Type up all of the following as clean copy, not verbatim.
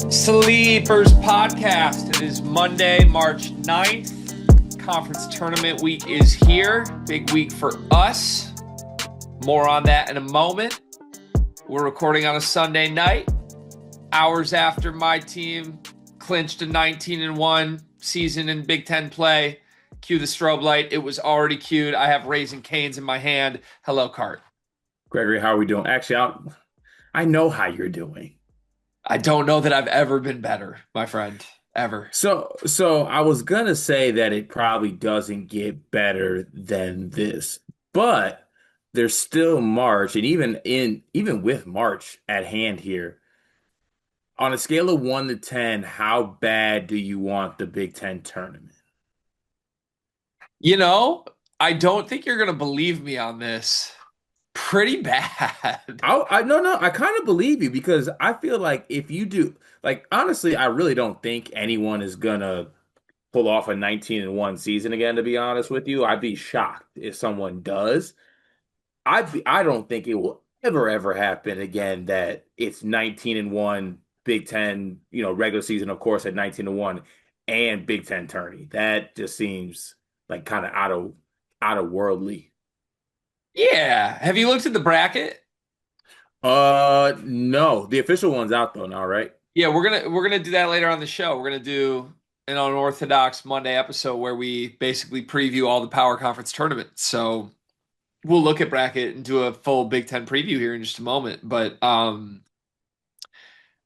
Sleepers Podcast. It is Monday, March 9th. Conference tournament week is here. Big week for us. More on that in a moment. We're recording on a Sunday night, hours after my team clinched a 19-1 season in Big Ten play. Cue the strobe light. It was already cued. I have Raising Cane's in my hand. Hello, Cart. Gregory, how are we doing? Actually, I know how you're doing. I don't know that I've ever been better, my friend. Ever. So I was gonna say that it probably doesn't get better than this, but there's still March, and even with March at hand here, on a scale of 1 to 10, how bad do you want the Big Ten tournament? You know, I don't think you're going to believe me on this. Pretty bad. No, I kind of believe you because I feel like if you do, like honestly, I really don't think anyone is gonna pull off a 19-1 season again, to be honest with you. I'd be shocked if someone does. I don't think it will ever happen again that it's 19-1 Big Ten, regular season, of course, at 19-1 and Big Ten tourney. That just seems like kind of out of worldly. Yeah. Have you looked at the bracket? No. The official one's out though now, right? Yeah, we're gonna do that later on the show. We're gonna do an unorthodox Monday episode where we basically preview all the power conference tournaments. So we'll look at bracket and do a full Big Ten preview here in just a moment. But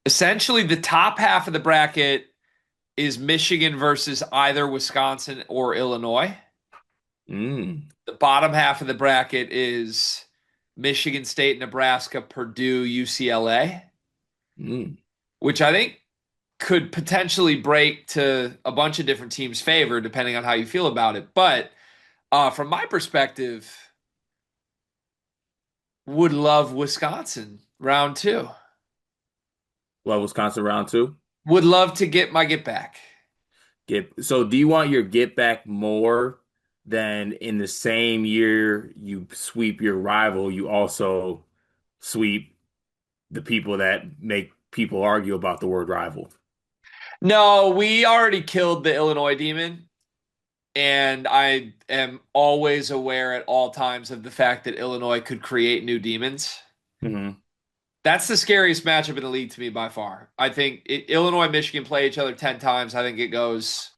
essentially the top half of the bracket is Michigan versus either Wisconsin or Illinois. Mm. The bottom half of the bracket is Michigan State, Nebraska, Purdue, UCLA, Mm. which I think could potentially break to a bunch of different teams' favor, depending on how you feel about it. But from my perspective, would love Wisconsin round two. Well, Wisconsin round two. Would love to get my get back. Do you want your get back more than in the same year you sweep your rival, you also sweep the people that make people argue about the word rival? No, we already killed the Illinois Demon. And I am always aware at all times of the fact that Illinois could create new demons. Hmm. That's the scariest matchup in the league to me by far. I think Illinois and Michigan play each other 10 times. I think it goes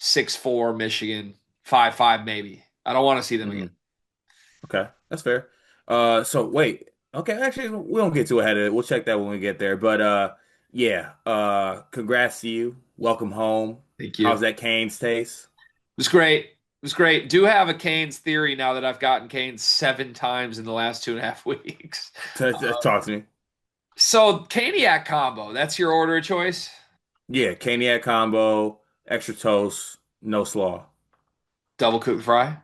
6-4 Michigan, 5-5 maybe. I don't want to see them Hmm. again. Okay, that's fair. So wait. Okay, actually, we don't get too ahead of it. We'll check that when we get there. But yeah. Congrats to you. Welcome home. Thank you. How's It that Canes taste? was great. It was great. Do have a Canes theory now that I've gotten Canes 7 times in the last 2.5 weeks. Talk to me. So, Caniac combo, that's your order of choice? Yeah, Caniac combo, extra toast, no slaw. Double cooked fry?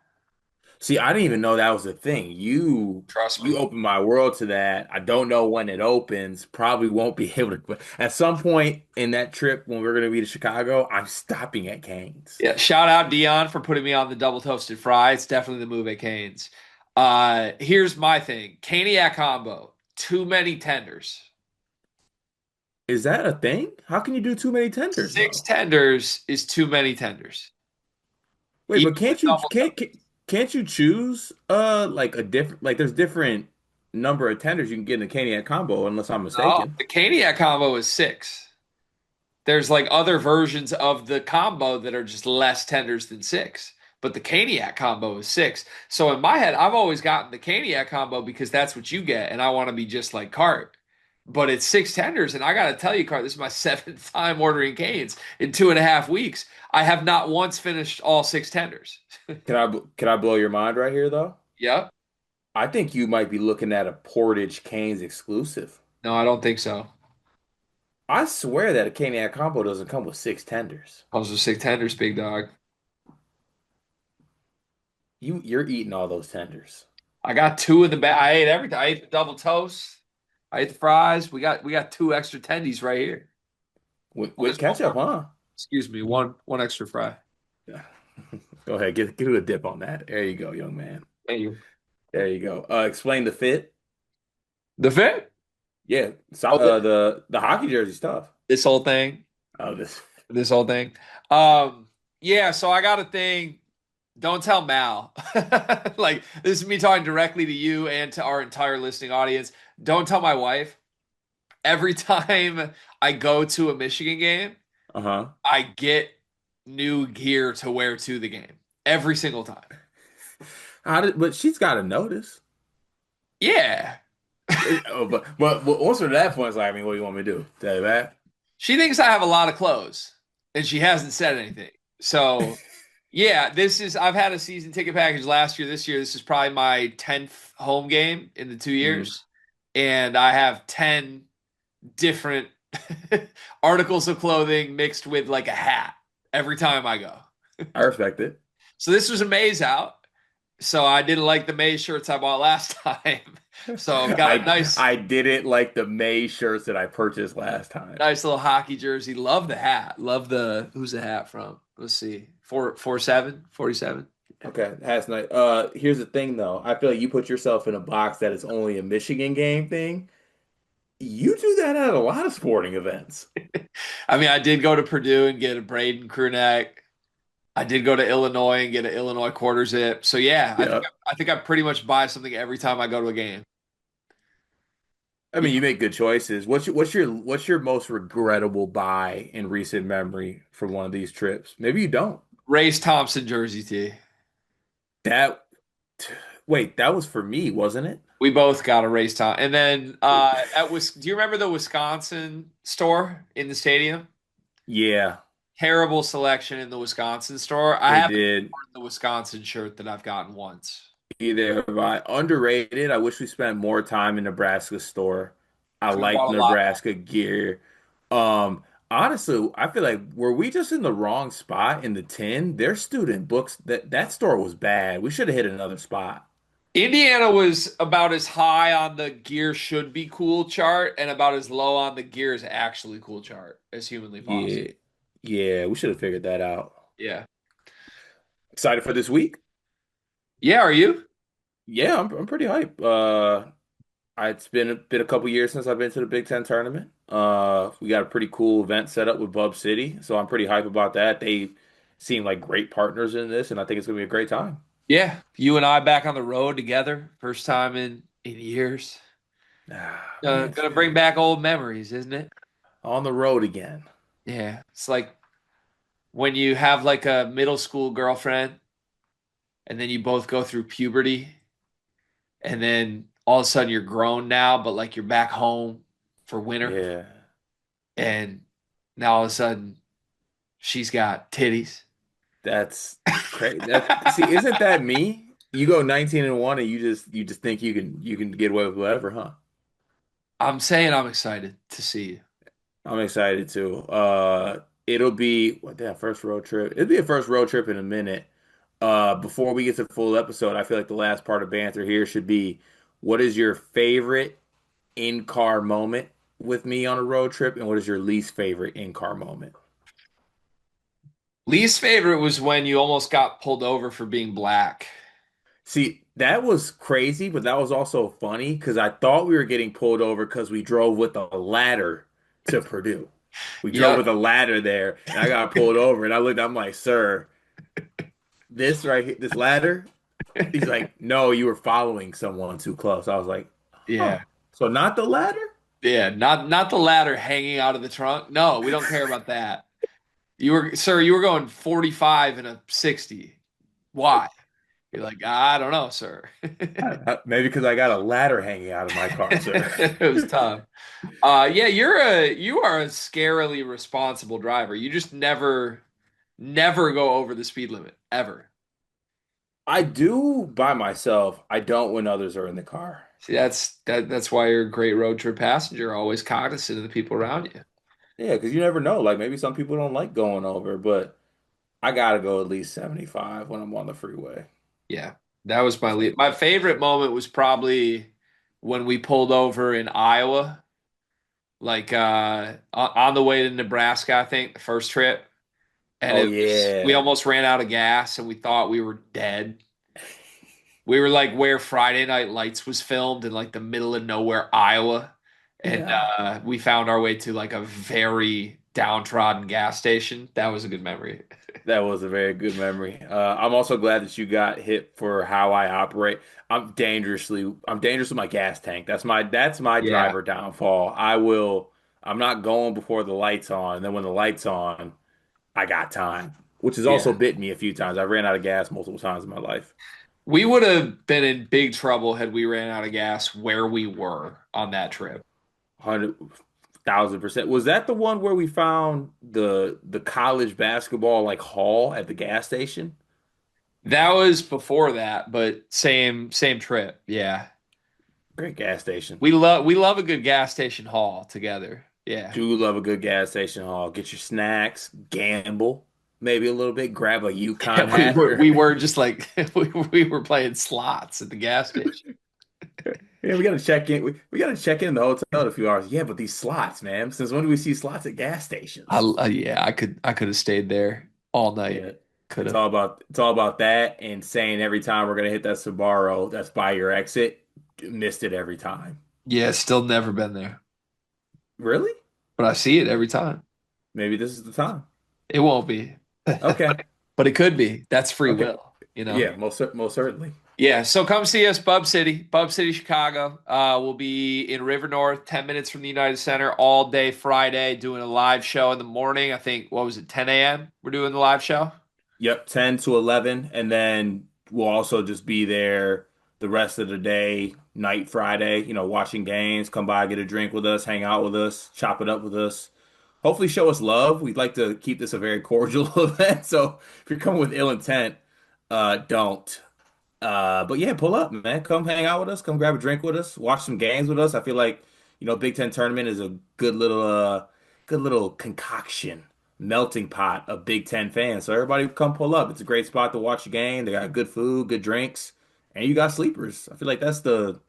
See, I didn't even know that was a thing. You Trust me. you opened my world to that. I don't know when it opens. Probably won't be able to. But at some point in that trip when we're gonna be to Chicago, I'm stopping at Cane's. Yeah, shout out Dion for putting me on the double toasted fry. It's definitely the move at Canes. Here's my thing. Caniac combo. Too many tenders. Is that a thing? How can you do too many tenders Six though? tenders is too many tenders. Wait, Even but with can't you double toast. can't you choose like a different like there's different number of tenders you can get in a Caniac combo unless I'm No, mistaken. the Caniac combo is six. There's like other versions of the combo that are just less tenders than six. But the Caniac combo is six. So in my head, I've always gotten the Caniac combo because that's what you get, and I want to be just like Cart. But it's six tenders, and I got to tell you, Cart, this is my seventh time ordering Canes in 2.5 weeks. I have not once finished all six tenders. Can I blow your mind right here though? Yep. I think you might be looking at a Portage Canes exclusive. No, I don't think so. I swear that a Caniac combo doesn't come with six tenders. Those are six tenders, big dog. You're eating all those tenders I got two in the bag. I ate everything. I ate the double toast. I ate the fries. We got two extra tendies right here. Well, with there's one ketchup, more. huh? Excuse me, one extra fry. Yeah. Go ahead, get a dip on that. There you go, young man. Thank you. There you go. Explain the fit. The fit? Yeah, so, Oh, the hockey jersey stuff. this whole thing. Oh, this. This whole thing. Um, yeah, so I got a thing. Don't tell Mal. Like, this is me talking directly to you and to our entire listening audience. Don't tell my wife. Every time I go to a Michigan game, Uh-huh. I get new gear to wear to the game. Every single time. But she's got to notice. Yeah. But also to that point, it's like, I mean, what do you want me to do? Tell you that? She thinks I have a lot of clothes, and she hasn't said anything. So, yeah, I've had a season ticket package last year. This year, this is probably my 10th home game in the 2 years. And I have 10 different articles of clothing mixed with like a hat every time I go. I respect it. So, this was a Maze out. So, I didn't like the Maze shirts I bought last time. So, I've got a I didn't like the May shirts that I purchased last time. nice little hockey jersey. Love the hat. Love the who's the hat from? Let's see. 47. Okay, that's nice. Here's the thing though. I feel like you put yourself in a box that is only a Michigan game thing. You do that at a lot of sporting events. I mean, I did go to Purdue and get a Braden crew neck. I did go to Illinois and get an Illinois quarter zip. So yeah, Yeah. I think I pretty much buy something every time I go to a game. I mean, you make good choices. What's your most regrettable buy in recent memory from one of these trips? Maybe you don't. Race Thompson jersey tee. That Wait, that was for me, wasn't it? We both got a race top. And then that was do you remember the Wisconsin store in the stadium? Yeah, Terrible selection in the Wisconsin store. I they haven't did. worn the Wisconsin shirt that I've gotten once. Either by underrated. I wish we spent more time in Nebraska store. I Could have like bought a lot. Nebraska gear. Honestly, I feel like were we just in the wrong spot in the 10? Their student books that store was bad. We should have hit another spot. Indiana was about as high on the gear should be cool chart and about as low on the gear is actually cool chart as humanly possible. Yeah. Yeah, we should have figured that out. Yeah. Excited for this week? Yeah, are you? Yeah, I'm pretty hyped. It's been a couple years since I've been to the Big Ten tournament. We got a pretty cool event set up with Bub City, so I'm pretty hyped about that. They seem like great partners in this, and I think it's gonna be a great time. Yeah. You and I back on the road together. First time in years. Ah, man, it's Gonna bring been back old memories, isn't it? on the road again. Yeah. It's like when you have like a middle school girlfriend and then you both go through puberty and then all of a sudden you're grown now, but like you're back home for winter Yeah, and now all of a sudden she's got titties. that's crazy. Isn't that me? You go 19-1 and you just think you can get away with whatever, huh? I'm saying I'm excited to see you. I'm excited too. It'll be what that first road trip. It'll be a first road trip in a minute. Before we get to the full episode, I feel like the last part of banter here should be what is your favorite in-car moment with me on a road trip, and what is your least favorite in-car moment? Least favorite was when you almost got pulled over for being black. See, that was crazy, but that was also funny because I thought we were getting pulled over because we drove with a ladder to Purdue. We drove Yep. with a ladder there, and I got pulled over, and I'm like, sir, this right here, this ladder. He's like, no, you were following someone too close. I was like, huh. Yeah. So not the ladder? Yeah, not the ladder hanging out of the trunk. No, we don't care about that. You were going 45 and a 60. Why? You're like, I don't know, sir. Maybe because I got a ladder hanging out of my car, sir. It was tough. Yeah, you are a scarily responsible driver. You just never go over the speed limit ever. I do by myself. I don't when others are in the car. See, that's why you're a great road trip passenger, always cognizant of the people around you. Yeah, because you never know. Like maybe some people don't like going over, but I gotta go at least 75 when I'm on the freeway. Yeah, that was my lead. My favorite moment was probably when we pulled over in Iowa, like on the way to Nebraska, I think, the first trip. And Oh we yeah. almost ran out of gas and we thought we were dead. We were like where Friday Night Lights was filmed in like the middle of nowhere, Iowa. And Yeah. we found our way to like a very downtrodden gas station. That was a good memory. That was a very good memory. I'm also glad that you got hit for how I operate. I'm dangerous with my gas tank. That's my Yeah. driver downfall. I'm not going before the lights on. And then when the lights on, I got time, which has also Yeah. bit me a few times. I ran out of gas multiple times in my life. We would have been in big trouble had we ran out of gas where we were on that trip. 100,000%. Was that the one where we found the college basketball like hall at the gas station? That was before that, but same trip. Yeah. Great gas station. We love a good gas station haul together. Yeah. Do love a good gas station haul. Get your snacks, gamble, maybe a little bit, grab a Yukon Yeah, we hat. were we were just like we were playing slots at the gas station. Yeah, we gotta check in. We gotta check in the hotel in a few hours. Yeah, but these slots, man. Since when do we see slots at gas stations? Yeah, I could have stayed there all night. Yeah, Could it's have. all about that and saying every time we're gonna hit that Sbarro that's by your exit, missed it every time. Yeah, still never been there, Really? but I see it every time. Maybe this is the time. It won't be, Okay. but it could be. That's free Okay. will, you know. Yeah, most certainly. Yeah, so come see us, Bub City, Chicago. We'll be in River North, 10 minutes from the United Center, all day Friday, doing a live show in the morning. I think, what was it, 10 a.m.? We're doing the live show. Yep, 10 to 11. And then we'll also just be there the rest of the day, night Friday, watching games. Come by, get a drink with us, hang out with us, chop it up with us. Hopefully, show us love. We'd like to keep this a very cordial event. So if you're coming with ill intent, don't. But yeah, pull up, man. Come hang out with us. Come grab a drink with us. Watch some games with us. I feel like, Big Ten tournament is a good little concoction, melting pot of Big Ten fans. So everybody come pull up. It's a great spot to watch a game. They got good food, good drinks, and you got sleepers. I feel like that's the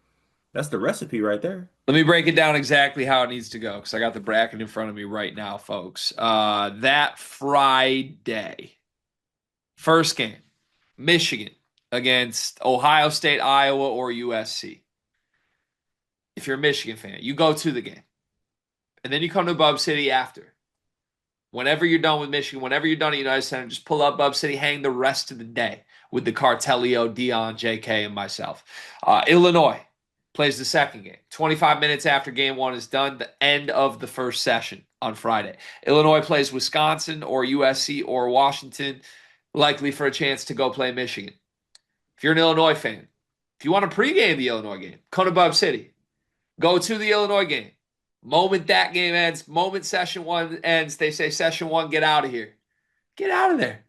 recipe right there. Let me break it down exactly how it needs to go because I got the bracket in front of me right now, folks. That Friday, first game, Michigan against Ohio State, Iowa, or USC. If you're a Michigan fan, you go to the game. And then you come to Bub City after. Whenever you're done with Michigan, whenever you're done at United Center, just pull up Bub City, hang the rest of the day with the Cartelio, Dion, JK, and myself. Illinois plays the second game. 25 minutes after game one is done, the end of the first session on Friday. Illinois plays Wisconsin or USC or Washington, likely for a chance to go play Michigan. If you're an Illinois fan, if you want to pregame the Illinois game, come to Bub City. Go to the Illinois game. Moment that game ends, moment session one ends, they say session one, get out of here. Get out of there.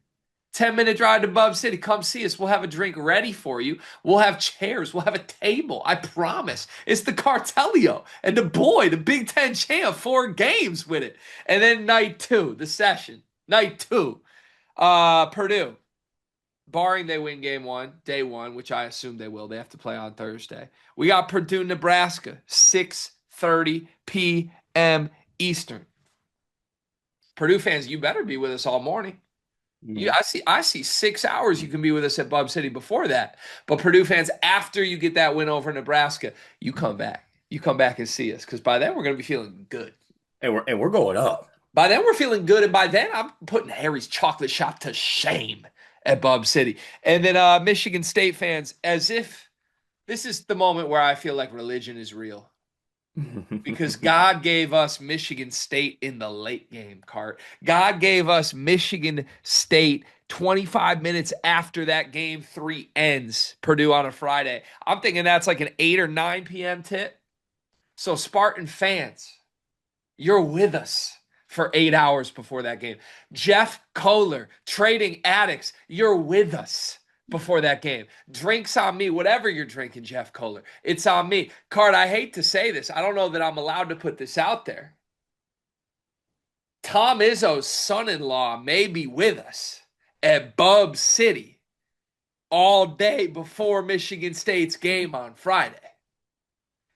10-minute drive to Bub City. Come see us. We'll have a drink ready for you. We'll have chairs. We'll have a table. I promise. It's the Cartelio. And the Big Ten champ, 4 games with it. And then night two, the session. Night two. Purdue. Barring they win game one, day one, which I assume they will. They have to play on Thursday. We got Purdue, Nebraska, 6:30 p.m. Eastern. Purdue fans, you better be with us all morning. I see 6 hours you can be with us at Bub City before that. But Purdue fans, after you get that win over Nebraska, you come back. You come back and see us because by then we're going to be feeling good. And we're going up. By then we're feeling good, and by then I'm putting Harry's chocolate shop to shame at Bub City. And then Michigan State fans, as if this is the moment where I feel like religion is real. Because God gave us Michigan State in the late game, Cart. God gave us Michigan State 25 minutes after that game 3 ends, Purdue on a Friday. I'm thinking that's like an 8 or 9 p.m. tip. So Spartan fans, you're with us for 8 hours before that game. Jeff Kohler, Trading Addicts, you're with us before that game. Drinks on me, whatever you're drinking, Jeff Kohler. It's on me. Card, I hate to say this. I don't know that I'm allowed to put this out there. Tom Izzo's son-in-law may be with us at Bub City all day before Michigan State's game on Friday.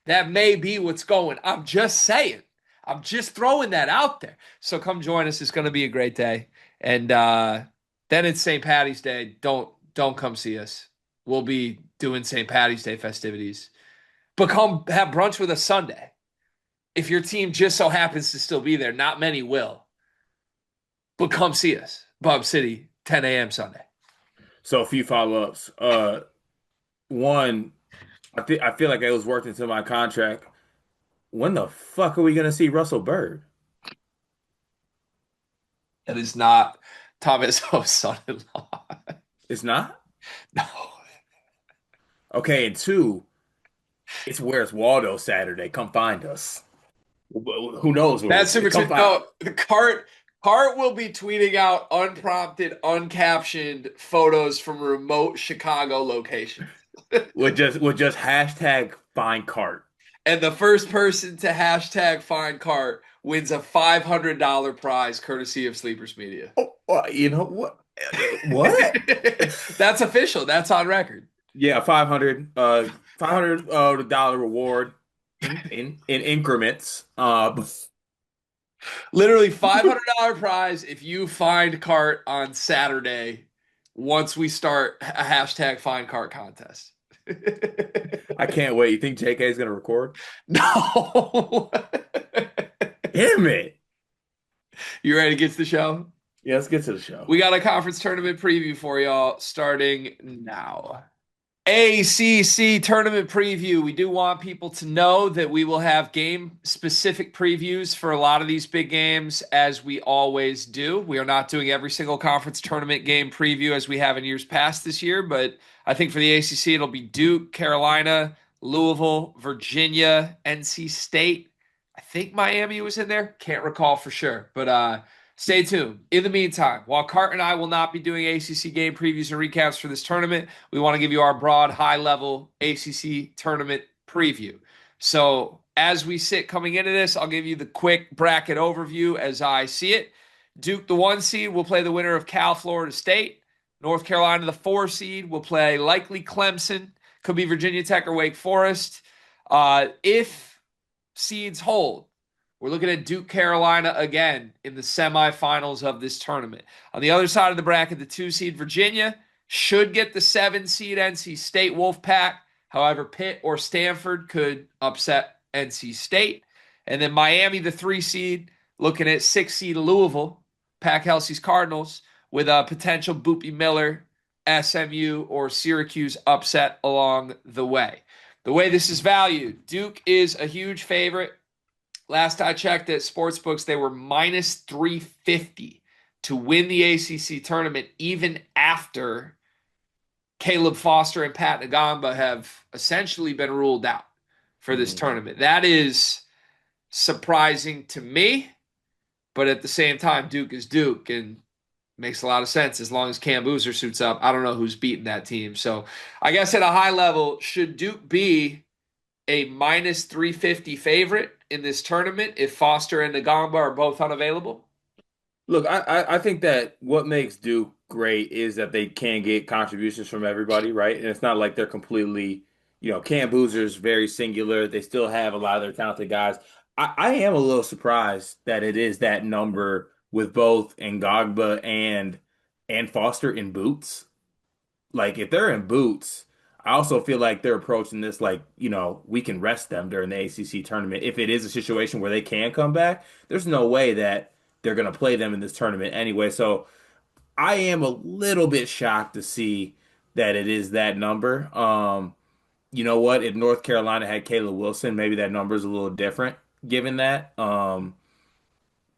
That may be what's going. I'm just saying. I'm just throwing that out there. So come join us. It's going to be a great day. And then it's St. Patty's Day. Don't come see us. will be doing St. Patty's Day festivities. But come have brunch with us Sunday. If your team just so happens to still be there, not many will. But come see us, Bob City, 10 a.m. Sunday. So a few follow-ups. One, I feel like it was worked into my contract. When the fuck are we gonna see Russell Bird? That is not Thomas Hope's son-in-law. It's not? No. Okay, and two, it's Where's Waldo Saturday. Come find us. Who knows where That's super. come find. No, the cart will be tweeting out unprompted, uncaptioned photos from remote Chicago locations. With just hashtag find cart. And the first person to hashtag find cart wins a $500 prize courtesy of Sleepers Media. Oh, you know what? What? That's official. That's on record. Yeah, $500 dollar reward in increments. Literally $500 prize if you find cart on Saturday once we start a hashtag find cart contest. I can't wait. You think JK is gonna record? No. Damn it. You ready to get to the show? Yeah, let's get to the show. We got a conference tournament preview for y'all starting now. ACC tournament preview. We do want people to know that we will have game-specific previews for a lot of these big games, as we always do. We are not doing every single conference tournament game preview as we have in years past this year, but I think for the ACC, it'll be Duke, Carolina, Louisville, Virginia, NC State. I think Miami was in there. Can't recall for sure, but stay tuned. In the meantime, while Cart and I will not be doing ACC game previews and recaps for this tournament, we want to give you our broad, high-level ACC tournament preview. So as we sit coming into this, I'll give you the quick bracket overview as I see it. Duke, the 1 seed, will play the winner of Cal, Florida State. North Carolina, the 4 seed, will play likely Clemson. Could be Virginia Tech or Wake Forest. If seeds hold, we're looking at Duke, Carolina again in the semifinals of this tournament. On the other side of the bracket, the 2 seed Virginia should get the 7 seed NC State Wolfpack. However, Pitt or Stanford could upset NC State. And then Miami, the 3 seed, looking at 6 seed Louisville, Pack Kelsey's Cardinals, with a potential Boopy Miller, SMU, or Syracuse upset along the way. The way this is valued, Duke is a huge favorite. Last I checked at Sportsbooks, they were minus 350 to win the ACC tournament, even after Caleb Foster and Pat Nagamba have essentially been ruled out for this tournament. That is surprising to me, but at the same time, Duke is Duke, and makes a lot of sense as long as Cam Boozer suits up. I don't know who's beating that team. So I guess at a high level, should Duke be a minus 350 favorite in this tournament if Foster and Nagamba are both unavailable? Look, I think that what makes Duke great is that they can get contributions from everybody, right? And it's not like they're completely, Cam Boozer's very singular. They still have a lot of their talented guys. I am a little surprised that it is that number with both Ngagba and Foster in boots. Like, if they're in boots, I also feel like they're approaching this like, we can rest them during the ACC tournament. If it is a situation where they can come back, there's no way that they're going to play them in this tournament anyway. So I am a little bit shocked to see that it is that number. You know what? If North Carolina had Caleb Wilson, maybe that number is a little different given that.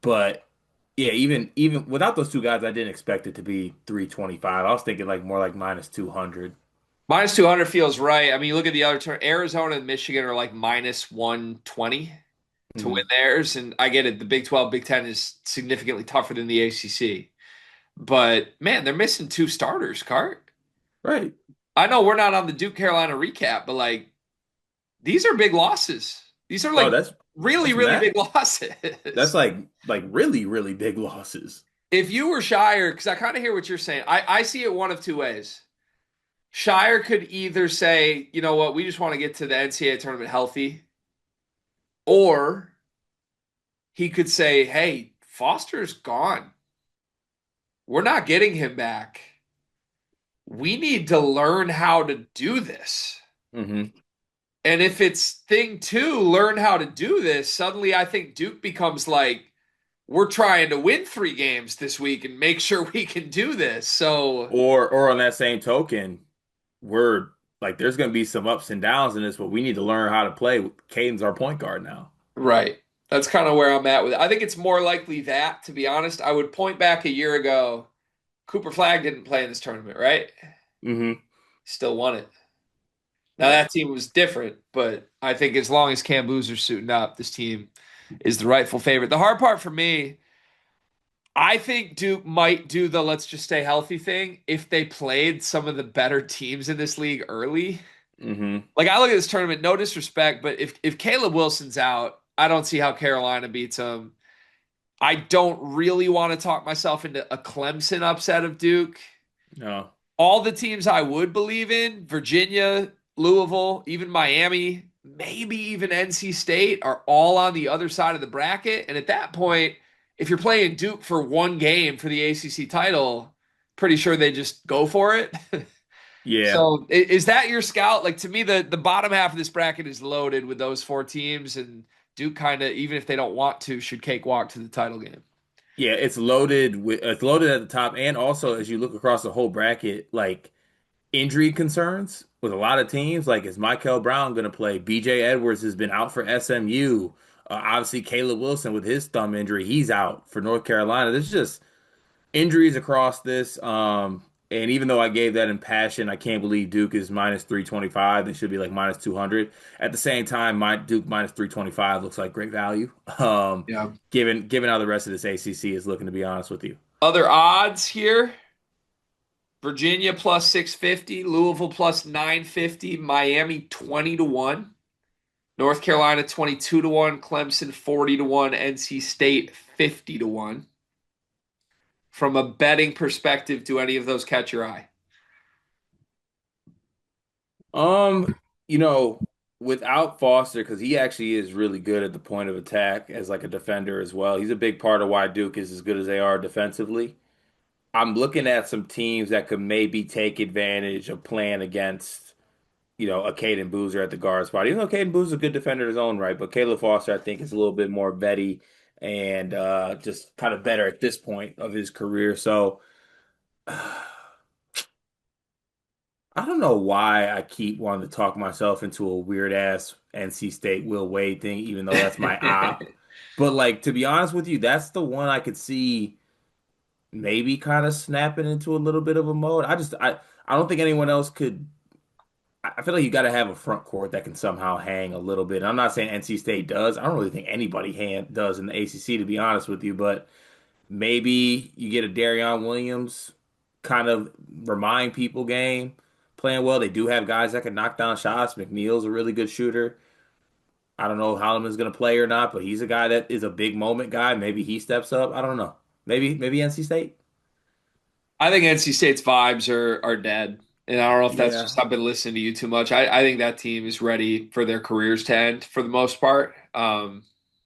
But yeah, even without those two guys, I didn't expect it to be 325. I was thinking like more like minus 200. Minus 200 feels right. I mean, you look at the other turn. Arizona and Michigan are like minus 120 to win theirs. And I get it. The Big 12, Big 10 is significantly tougher than the ACC. But, man, they're missing 2 starters, Cart. Right. I know we're not on the Duke Carolina recap, but, like, these are big losses. These are, like, that's really big losses. That's like really, really big losses. If you were Shire, because I kind of hear what you're saying, I see it one of 2 ways. Shire could either say, you know what, we just want to get to the NCAA tournament healthy, or he could say, hey, Foster's gone. We're not getting him back. we need to learn how to do this. Hmm. And if it's thing two, learn how to do this, suddenly I think Duke becomes like, we're trying to win 3 games this week and make sure we can do this. So, Or on that same token, we're like there's going to be some ups and downs in this, but we need to learn how to play. Caden's our point guard now. right. That's kind of where I'm at with it. I think it's more likely that, to be honest. I would point back a year ago. Cooper Flagg didn't play in this tournament, right? Hmm. Still won it. Now Yeah. that team was different, but I think as long as Cam Boozer's suiting up, this team is the rightful favorite. The hard part for me, I think Duke might do the let's just stay healthy thing if they played some of the better teams in this league early. Hmm. Like I look at this tournament, no disrespect, but if Caleb Wilson's out, I don't see how Carolina beats them. I don't really want to talk myself into a Clemson upset of Duke. No. All the teams I would believe in, Virginia, Louisville, even Miami, maybe even NC State, are all on the other side of the bracket. And at that point, if you're playing Duke for 1 game for the ACC title, pretty sure they just go for it. Yeah. So is that your scout? Like to me, the bottom half of this bracket is loaded with those 4 teams, and Duke kind of, even if they don't want to, should cakewalk to the title game. Yeah, it's loaded at the top, and also as you look across the whole bracket, like injury concerns with a lot of teams. Like, is Michael Brown going to play? BJ Edwards has been out for SMU. Obviously, Caleb Wilson with his thumb injury, he's out for North Carolina. There's just injuries across this. And even though I gave that impassion, I can't believe Duke is minus 325. They should be like minus 200. At the same time, my Duke minus 325 looks like great value. Yeah. Given how the rest of this ACC is looking, to be honest with you. Other odds here. Virginia plus 650, Louisville plus 950, Miami 20 to 1, North Carolina 22 to 1, Clemson 40 to 1, NC State 50 to 1. From a betting perspective, do any of those catch your eye? Um, you know, without Foster, because he actually is really good at the point of attack as like a defender as well. He's a big part of why Duke is as good as they are defensively. I'm looking at some teams that could maybe take advantage of playing against, a Caden Boozer at the guard spot. Even though Caden Boozer's a good defender in his own right, but Caleb Foster, I think, is a little bit more vetty and just kind of better at this point of his career. So I don't know why I keep wanting to talk myself into a weird ass NC State Will Wade thing, even though that's my op. But like to be honest with you, that's the one I could see maybe kind of snapping into a little bit of a mode. I don't think anyone else could. I feel like you got to have a front court that can somehow hang a little bit. I'm not saying NC State does. I don't really think anybody does in the ACC, to be honest with you. But maybe you get a Darion Williams kind of remind people game playing well. They do have guys that can knock down shots. McNeil's a really good shooter. I don't know if Holloman's going to play or not, but he's a guy that is a big moment guy. Maybe he steps up. I don't know. Maybe NC State. I think NC State's vibes are dead. And I don't know if that's Yeah. just I've been listening to you too much. I think that team is ready for their careers to end for the most part.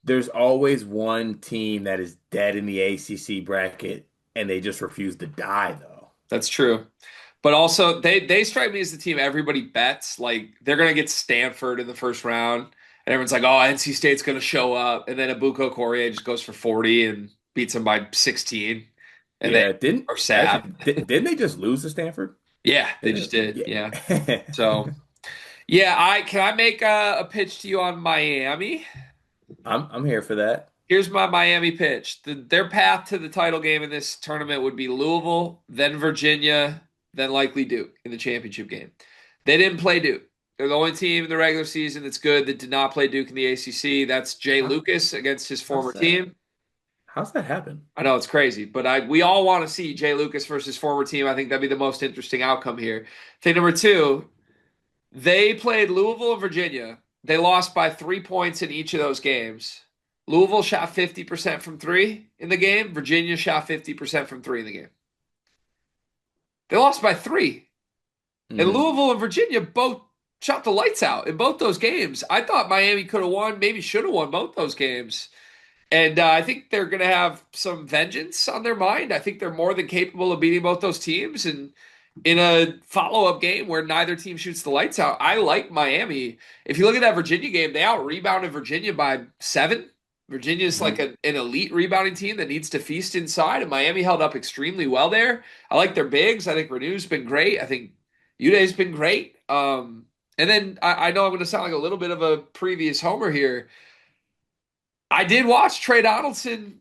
There's always one team that is dead in the ACC bracket, and they just refuse to die, though. That's true. But also they strike me as the team everybody bets. Like they're gonna get Stanford in the first round. And everyone's like, oh, NC State's gonna show up. And then Abuko Correa just goes for 40 and beats them by 16. And they Yeah, didn't are actually sad. didn't they just lose to Stanford? Yeah, they Yeah. just did. Yeah. Yeah. So yeah, I can I make a pitch to you on Miami? I'm here for that. Here's my Miami pitch. Their path to the title game in this tournament would be Louisville, then Virginia, then likely Duke in the championship game. They didn't play Duke. They're the only team in the regular season that's good that did not play Duke in the ACC. That's Jay How, Lucas against his how's former that? team. How's that happen? I know it's crazy, but we all want to see Jay Lucas versus former team. I think that'd be the most interesting outcome here. Thing number two, they played Louisville and Virginia. They lost by 3 points in each of those games. Louisville shot 50% from three in the game. Virginia shot 50% from three in the game. They lost by three. And Hmm. Louisville and Virginia both shot the lights out in both those games. I thought Miami could have won, maybe should have won both those games. And I think they're going to have some vengeance on their mind. I think they're more than capable of beating both those teams. And in a follow-up game where neither team shoots the lights out. I like Miami. If you look at that Virginia game, they out-rebounded Virginia by 7. Virginia is like Mhm. an elite rebounding team that needs to feast inside, and Miami held up extremely well there. I like their bigs. I think Renu's been great. I think Uday's been great. And then I know I'm going to sound like a little bit of a previous homer here. I did watch Trey Donaldson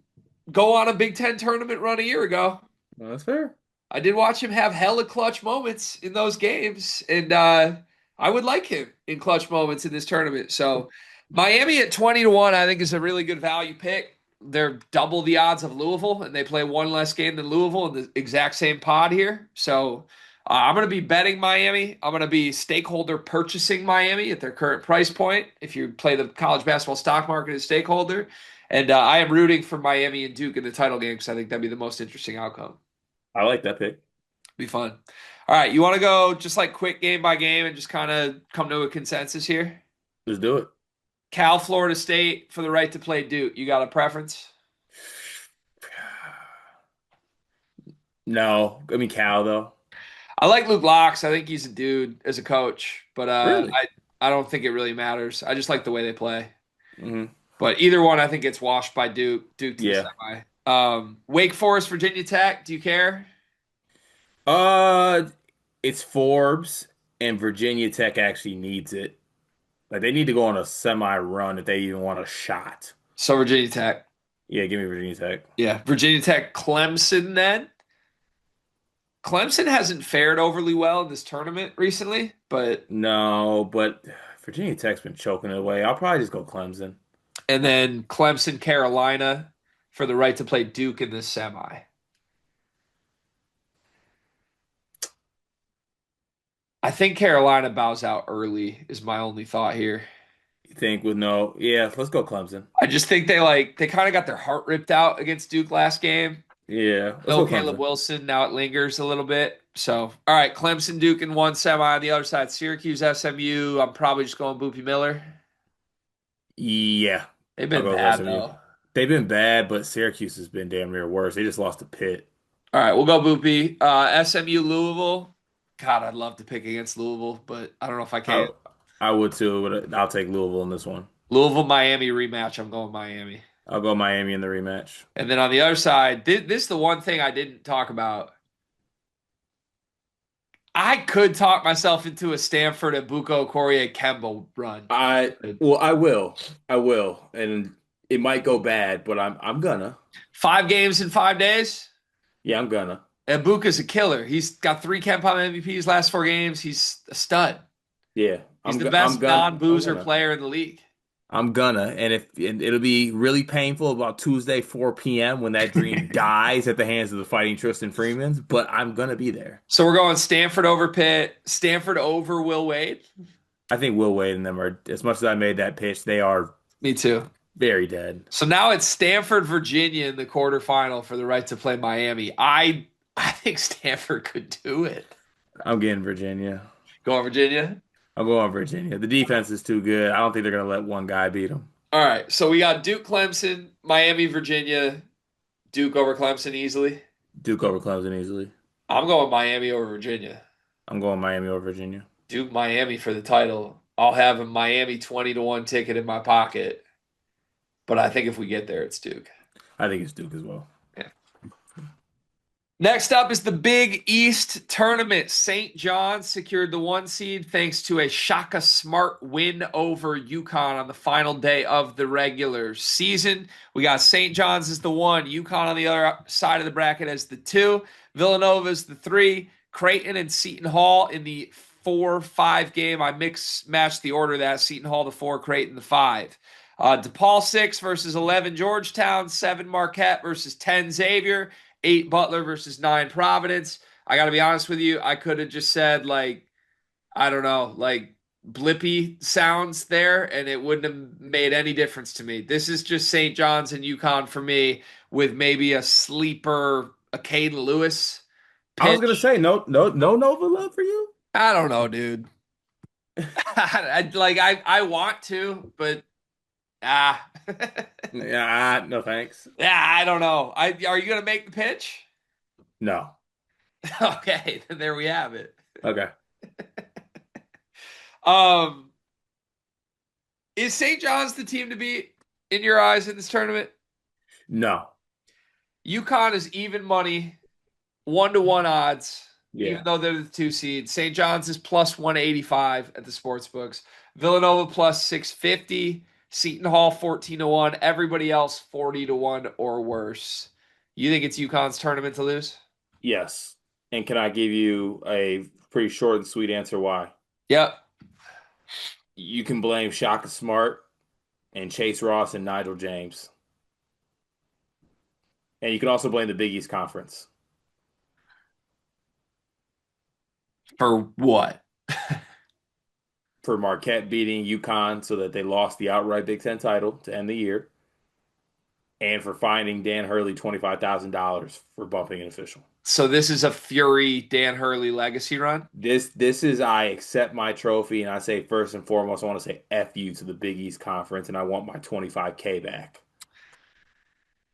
go on a Big Ten tournament run a year ago. Well, that's fair. I did watch him have hella clutch moments in those games, and I would like him in clutch moments in this tournament. So Miami at 20-1, I think, is a really good value pick. They're double the odds of Louisville, and they play one less game than Louisville in the exact same pod here. So I'm going to be betting Miami. I'm going to be stakeholder purchasing Miami at their current price point. If you play the college basketball stock market as stakeholder, and I am rooting for Miami and Duke in the title game because I think that'd be the most interesting outcome. I like that pick. Be fun. All right, you want to go just like quick game by game and just kind of come to a consensus here? Let's do it. Cal, Florida State for the right to play Duke. You got a preference? No, I mean Cal though. I like Luke Locks. I think he's a dude as a coach, but Really? I don't think it really matters. I just like the way they play. Hmm. But either one, I think gets washed by Duke. Duke to the Yeah. semi. Wake Forest, Virginia Tech. Do you care? Uh, it's Forbes, and Virginia Tech actually needs it. Like they need to go on a semi run if they even want a shot. So Virginia Tech. Yeah, give me Virginia Tech. Yeah, Virginia Tech, Clemson. Then Clemson hasn't fared overly well in this tournament recently, but No, but Virginia Tech's been choking it away. I'll probably just go Clemson. and then Clemson, Carolina for the right to play Duke in this semi. I think Carolina bows out early is my only thought here. You think with no? Yeah, let's go Clemson. I just think they kind of got their heart ripped out against Duke last game. Yeah, let's No go Caleb Clemson. Wilson, now it lingers a little bit. So, all right, Clemson, Duke in one semi. On the other side, Syracuse, SMU. I'm probably just going Boopy Miller. Yeah, They've I'll been go with bad SMU. though. They've been bad, but Syracuse has been damn near worse. They just lost to Pitt. All right, we'll go Boopy. SMU, Louisville. God, I'd love to pick against Louisville, but I don't know if I can. I I would too, but I'll take Louisville in this one. Louisville, Miami rematch. I'm going Miami. I'll go Miami in the rematch. And then on the other side, this is the one thing I didn't talk about. I could talk myself into a Stanford and Buko Okorie Kemba run. I will, and it might go bad, but I'm gonna. 5 games in 5 days. Yeah, I'm gonna. And Buka's a killer. He's got 3 KenPom MVPs last 4 games. He's a stud. Yeah, He's the I'm best gonna. I'm non-boozer gonna. player in the league. I'm gonna, and it'll be really painful about Tuesday 4 p.m. when that dream dies at the hands of the Fighting Tristan Freemans. But I'm gonna be there. So we're going Stanford over Pitt, Stanford over Will Wade. I think Will Wade and them are as much as I made that pitch, they are Me too. very dead. So now it's Stanford, Virginia in the quarterfinal for the right to play Miami. I think Stanford could do it. I'm getting Virginia. Go on, Virginia. I'm going Virginia. The defense is too good. I don't think they're gonna let one guy beat them. All right. So we got Duke, Clemson, Miami, Virginia. Duke over Clemson easily. Duke over Clemson easily. I'm going Miami over Virginia. I'm going Miami over Virginia. Duke, Miami for the title. I'll have a Miami 20-1 ticket in my pocket. But I think if we get there, it's Duke. I think it's Duke as well. Yeah. Next up is the Big East Tournament. St. John's secured the 1 seed thanks to a Shaka Smart win over UConn on the final day of the regular season. We got St. John's as the 1, UConn on the other side of the bracket as the 2, Villanova as the 3, Creighton and Seton Hall in the 4-5 game. I matched the order of that. Seton Hall the 4, Creighton the 5. DePaul 6 versus 11 Georgetown, 7 Marquette versus 10 Xavier, 8 Butler versus 9 Providence. I got to be honest with you. I could have just said, like, I don't know, like blippy sounds there, and it wouldn't have made any difference to me. This is just St. John's and UConn for me with maybe a sleeper, a Caden Lewis I was gonna pitch. say no Nova love for you. I don't know, dude. I want to, but ah. Yeah, no thanks. Yeah, I don't know. Are you gonna make the pitch? No. Okay, then there we have it. Okay. Um, is St. John's the team to beat in your eyes in this tournament? No. UConn is even money, 1-1 odds, even Yeah. though they're the 2 seed. St. John's is plus 185 at the sports books. Villanova plus 650. Seton Hall 14-1. Everybody else 40-1 or worse. You think it's UConn's tournament to lose? Yes. And can I give you a pretty short and sweet answer why? Yep. You can blame Shaka Smart and Chase Ross and Nigel James. And you can also blame the Big East Conference For what? for Marquette beating UConn so that they lost the outright Big Ten title to end the year, and for finding Dan Hurley $25,000 for bumping an official. So this is a Fury Dan Hurley legacy run? This is I accept my trophy and I say first and foremost I want to say F you to the Big East Conference and I want my 25K back.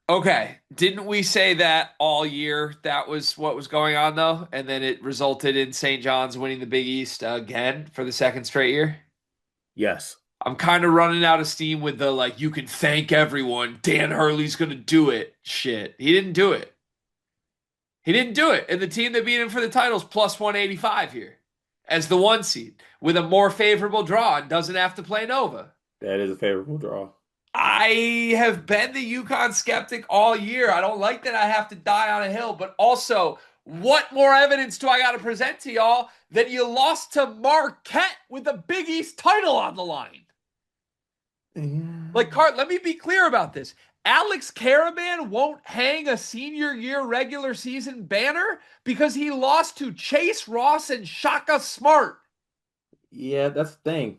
Okay. Didn't we say that all year? That was what was going on, though? And then it resulted in St. John's winning the Big East again for the second straight year? Yes. I'm kind of running out of steam with the like, you can thank everyone. Dan Hurley's going to do it shit. He didn't do it. He didn't do it. And the team that beat him for the title's plus 185 here as the 1 seed with a more favorable draw and doesn't have to play Nova. That is a favorable draw. I have been the UConn skeptic all year. I don't like that I have to die on a hill, but also, what more evidence do I got to present to y'all that you lost to Marquette with the Big East title on the line? Like, Cart, let me be clear about this. Alex Caravan won't hang a senior year regular season banner because he lost to Chase Ross and Shaka Smart. Yeah, that's the thing.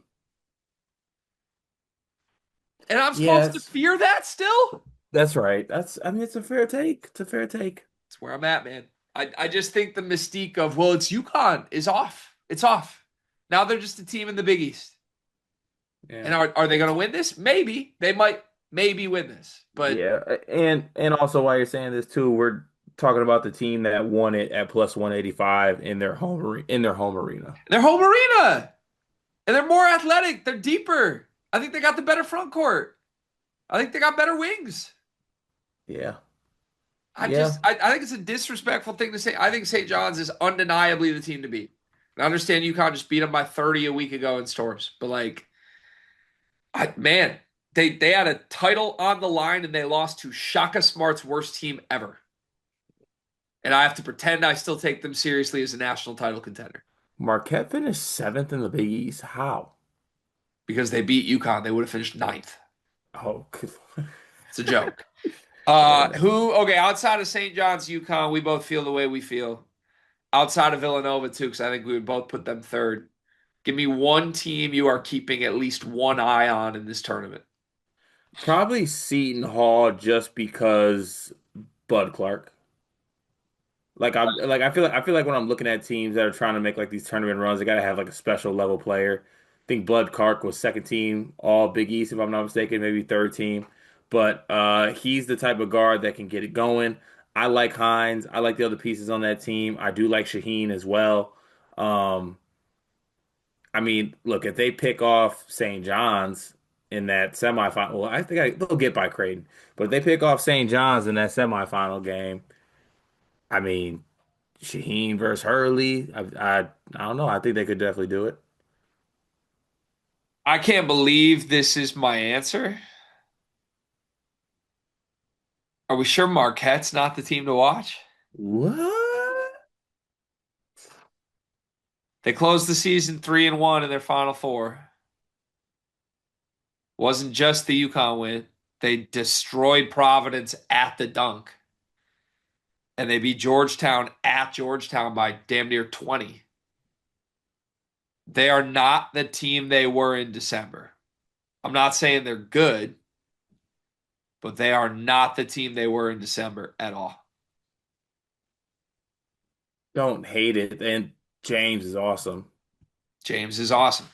And I'm supposed to Yes, fear that still? that's right. I mean, it's a fair take. It's a fair take. That's where I'm at, man. I just think the mystique of, well, it's UConn is off. It's off. Now they're just a team in the Big East. And Yeah. are they going to win this? Maybe. They might maybe win this. But Yeah, and also while you're saying this too, we're talking about the team that won it at plus 185 in their in their home arena. their home arena. And they're more athletic. They're deeper. I think they got the better front court. I think they got better wings. Yeah. I Yeah. just I think it's a disrespectful thing to say. I think St. John's is undeniably the team to beat. And I understand UConn just beat them by 30 a week ago in Storms, but like, man, they had a title on the line and they lost to Shaka Smart's worst team ever. And I have to pretend I still take them seriously as a national title contender Marquette finished seventh in the Big East. How? because they beat UConn. They would have finished ninth. Oh, good. It's a joke. Fair enough. Okay, outside of St. John's, UConn, we both feel the way we feel. Outside of Villanova, too, because I think we would both put them third. Give me one team you are keeping at least one eye on in this tournament. Probably Seton Hall just because Bud Clark. I feel like when I'm looking at teams that are trying to make like these tournament runs, they gotta have like a special level player. I think Bud Clark was second team all Big East, if I'm not mistaken, maybe third team. But he's the type of guard that can get it going. I like Hines. I like the other pieces on that team. I do like Shaheen as well. Um, I mean, look, if they pick off St. John's in that semifinal, well, I think they'll get by Creighton. But if they pick off St. John's in that semifinal game, I mean, Shaheen versus Hurley. I don't know. I think they could definitely do it. I can't believe this is my answer. Are we sure Marquette's not the team to watch? What? They closed the season 3-1 in their final four. Wasn't just the UConn win. They destroyed Providence at the dunk. And they beat Georgetown at Georgetown by damn near 20. They are not the team they were in December. I'm not saying they're good, but they are not the team they were in December at all. Don't hate it. And James is awesome. James is awesome.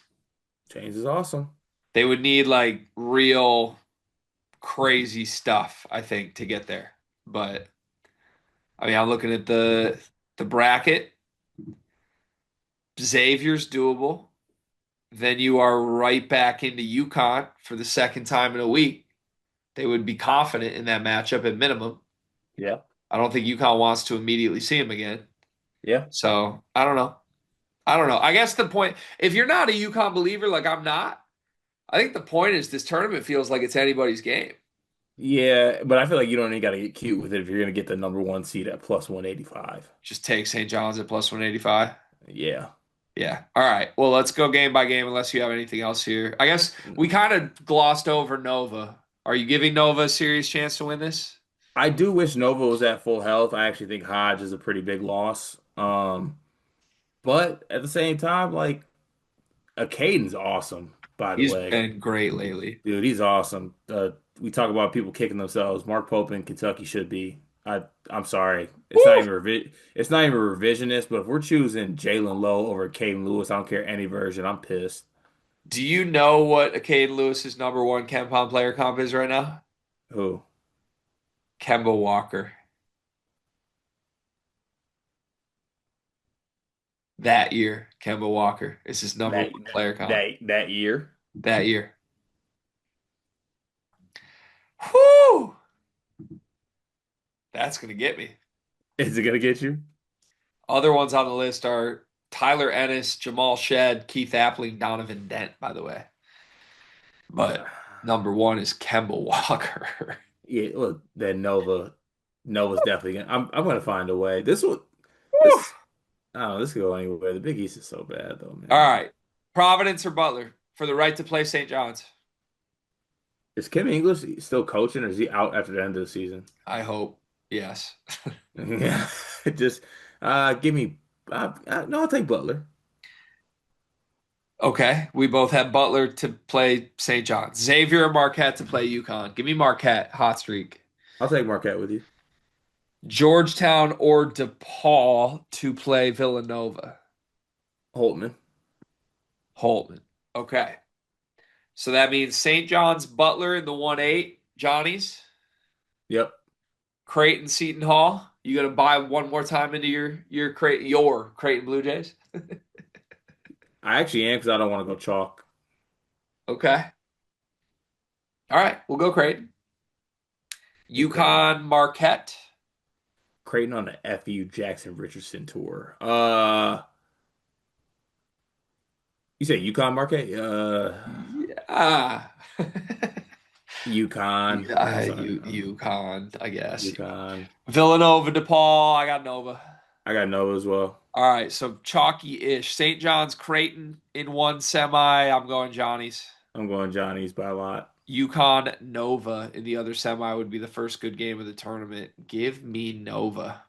James is awesome. They would need like real crazy stuff, I think, to get there. But I mean, I'm looking at the the bracket. Xavier's doable. Then you are right back into UConn for the second time in a week. They would be confident in that matchup at minimum. Yeah. I don't think UConn wants to immediately see him again. Yeah. So I don't know. I don't know. I guess the point, if you're not a UConn believer like I'm not, I think the point is this tournament feels like it's anybody's game. Yeah, but I feel like you don't even got to get cute with it if you're going to get the number one seed at plus 185. Just take St. John's at plus 185. Yeah. Yeah. All right. Well, let's go game by game unless you have anything else here. I guess we kind of glossed over Nova. Are you giving Nova a serious chance to win this? I do wish Nova was at full health. I actually think Hodge is a pretty big loss. But at the same time, like Caden's awesome, by the He's way. been great lately. Dude, he's awesome. We talk about people kicking themselves. Mark Pope in Kentucky should be. I'm sorry. Woo! It's not even revisionist, but if we're choosing Jalen Lowe over Caden Lewis, I don't care any version. I'm pissed. Do you know what Caden Lewis's number one KenPom player comp is right now? Who? Kemba Walker. That year, Kemba Walker is his number That one player comp. that year? That year. Whoo! That's gonna get me. Is it gonna get you? Other ones on the list are Tyler Ennis, Jamal Shed, Keith Appling, Donovan Dent, by the way. But number one is Kemba Walker. Yeah, look, then Nova's definitely gonna. I'm gonna find a way. This I don't know. This could go anywhere. The Big East is so bad though, All man. right. Providence or Butler for the right to play St. John's? Is Kim English still coaching, or is he out after the end of the season? I hope. Yes. Yeah, just give me. No, I'll take Butler. Okay. We both have Butler to play St. John's. Xavier or Marquette to play UConn. Give me Marquette. Hot streak. I'll take Marquette with you. Georgetown or DePaul to play Villanova. Holtman. Holtman. Okay. So that means St. John's Butler in the 1-8. Johnny's. Yep. Creighton Seton Hall. You gonna buy one more time into your Creighton Blue Jays? I actually am because I don't want to go chalk. Okay. All right, we'll go Creighton. Okay. UConn Marquette. Creighton on the FU Jackson Richardson tour. You say UConn Marquette? Yeah. UConn. Yeah, Sorry. UConn, I guess. UConn. Villanova, DePaul. I got Nova. I got Nova as well. All right, so chalky-ish. St. John's Creighton in one semi. I'm going Johnny's. I'm going Johnny's by a lot. UConn Nova in the other semi would be the first good game of the tournament. Give me Nova.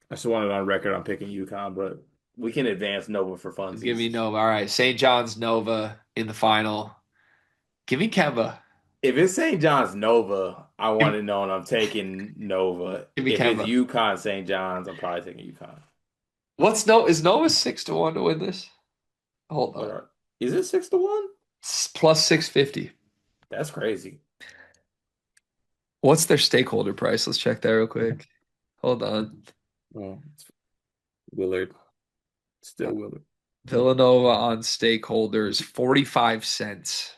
I just wanted on record I'm picking UConn, but we can advance Nova for Give me funsies. Nova. All right, St. John's Nova in the final. Give me Kemba. If it's St. John's Nova, I want to know, and I'm taking Nova. Give me If it's Kemba. UConn St. John's, I'm probably taking UConn. Is Nova 6-1 to win this? Hold What on. is it 6-1? Plus 650. That's crazy. What's their stakeholder price? Let's check that real quick. Hold on. Well, it's Willard. Still Willard. Villanova on stakeholders, 45 cents.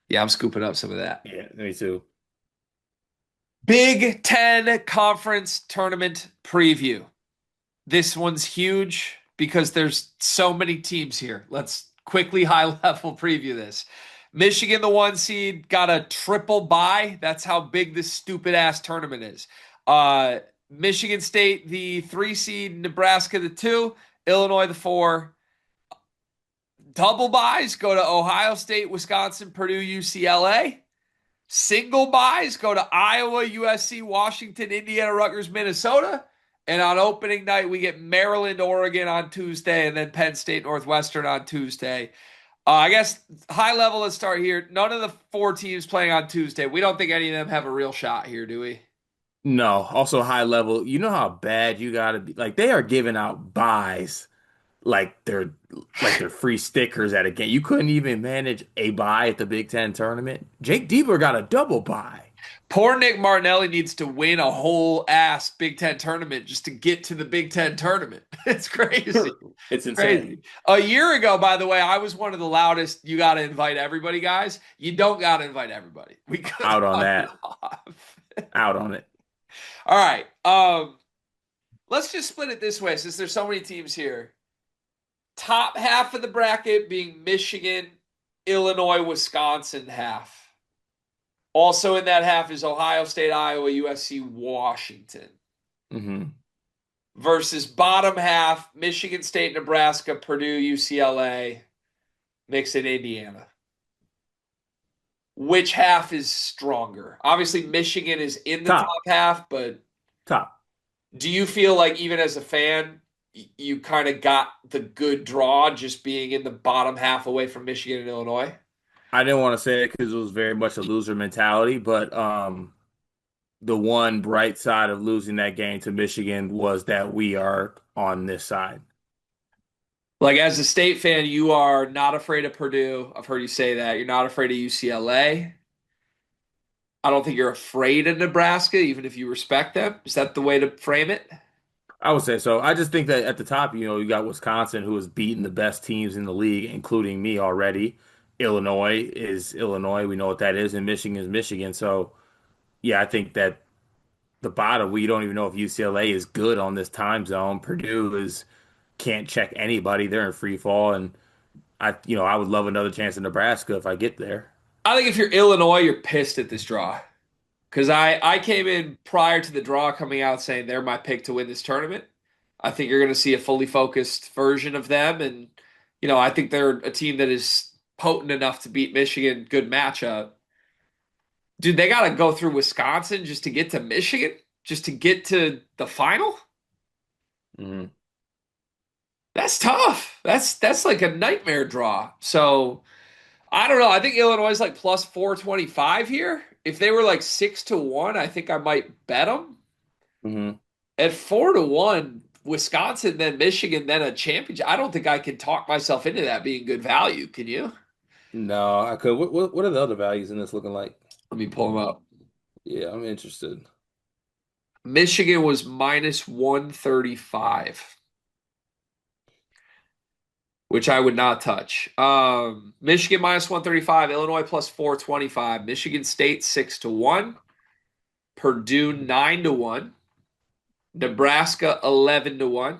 Yeah, I'm scooping up some of that. Yeah, me too. Big Ten Conference Tournament preview. This one's huge because there's so many teams here. Let's quickly high level preview this. Michigan, the 1 seed, got a triple bye. That's how big this stupid ass tournament is. Michigan State, the 3 seed, Nebraska, the 2, Illinois, the 4. Double buys go to Ohio State, Wisconsin, Purdue, UCLA. Single buys go to Iowa, USC, Washington, Indiana, Rutgers, Minnesota. And on opening night, we get Maryland, Oregon on Tuesday, and then Penn State, Northwestern on Tuesday. I guess high level, let's start here. None of the 4 teams playing on Tuesday. We don't think any of them have a real shot here, do we? No, also high level. You know how bad you gotta be. Like they are giving out buys like they're free stickers at a game. You couldn't even manage a buy at the Big Ten tournament. Jake Diebler got a double buy. Poor Nick Martinelli needs to win a whole ass Big Ten tournament just to get to the Big Ten tournament. It's crazy. It's insane. Crazy. A year ago, by the way, I was one of the loudest. You got to invite everybody, guys. You don't got to invite everybody. We could Out on knock it that. off. Out on it. All right. Let's just split it this way since there's so many teams here. Top half of the bracket being Michigan, Illinois, Wisconsin half. Also in that half is Ohio State, Iowa, USC, Washington. Mm-hmm. Versus bottom half, Michigan State, Nebraska, Purdue, UCLA, mixed in Indiana. Which half is stronger? Obviously, Michigan is in the top half, but top. Do you feel like even as a fan, you kind of got the good draw just being in the bottom half away from Michigan and Illinois? I didn't want to say it because it was very much a loser mentality, but the one bright side of losing that game to Michigan was that we are on this side. Like as a state fan, you are not afraid of Purdue. I've heard you say that. You're not afraid of UCLA. I don't think you're afraid of Nebraska, even if you respect them. Is that the way to frame it? I would say so. I just think that at the top, you got Wisconsin, who has beaten the best teams in the league, including me already. Illinois is Illinois. We know what that is, and Michigan is Michigan. So, yeah, I think that the bottom, we don't even know if UCLA is good on this time zone. Purdue is can't check anybody. They're in free fall, and I would love another chance in Nebraska if I get there. I think if you're Illinois, you're pissed at this draw. Because I came in prior to the draw coming out saying they're my pick to win this tournament. I think you're going to see a fully focused version of them. And, I think they're a team that is potent enough to beat Michigan. Good matchup. Dude, they got to go through Wisconsin just to get to Michigan, just to get to the final. Mm-hmm. That's tough. That's like a nightmare draw. So I don't know. I think Illinois is like plus 425 here. If they were like 6-1, I think I might bet them. Mm-hmm. At 4-1, Wisconsin, then Michigan, then a championship. I don't think I can talk myself into that being good value. Can you? No, I could. What are the other values in this looking like? Let me pull them up. Yeah, I'm interested. Michigan was minus 135, which I would not touch. Michigan minus 135, Illinois plus 425, Michigan State 6-1, Purdue 9-1, Nebraska 11-1,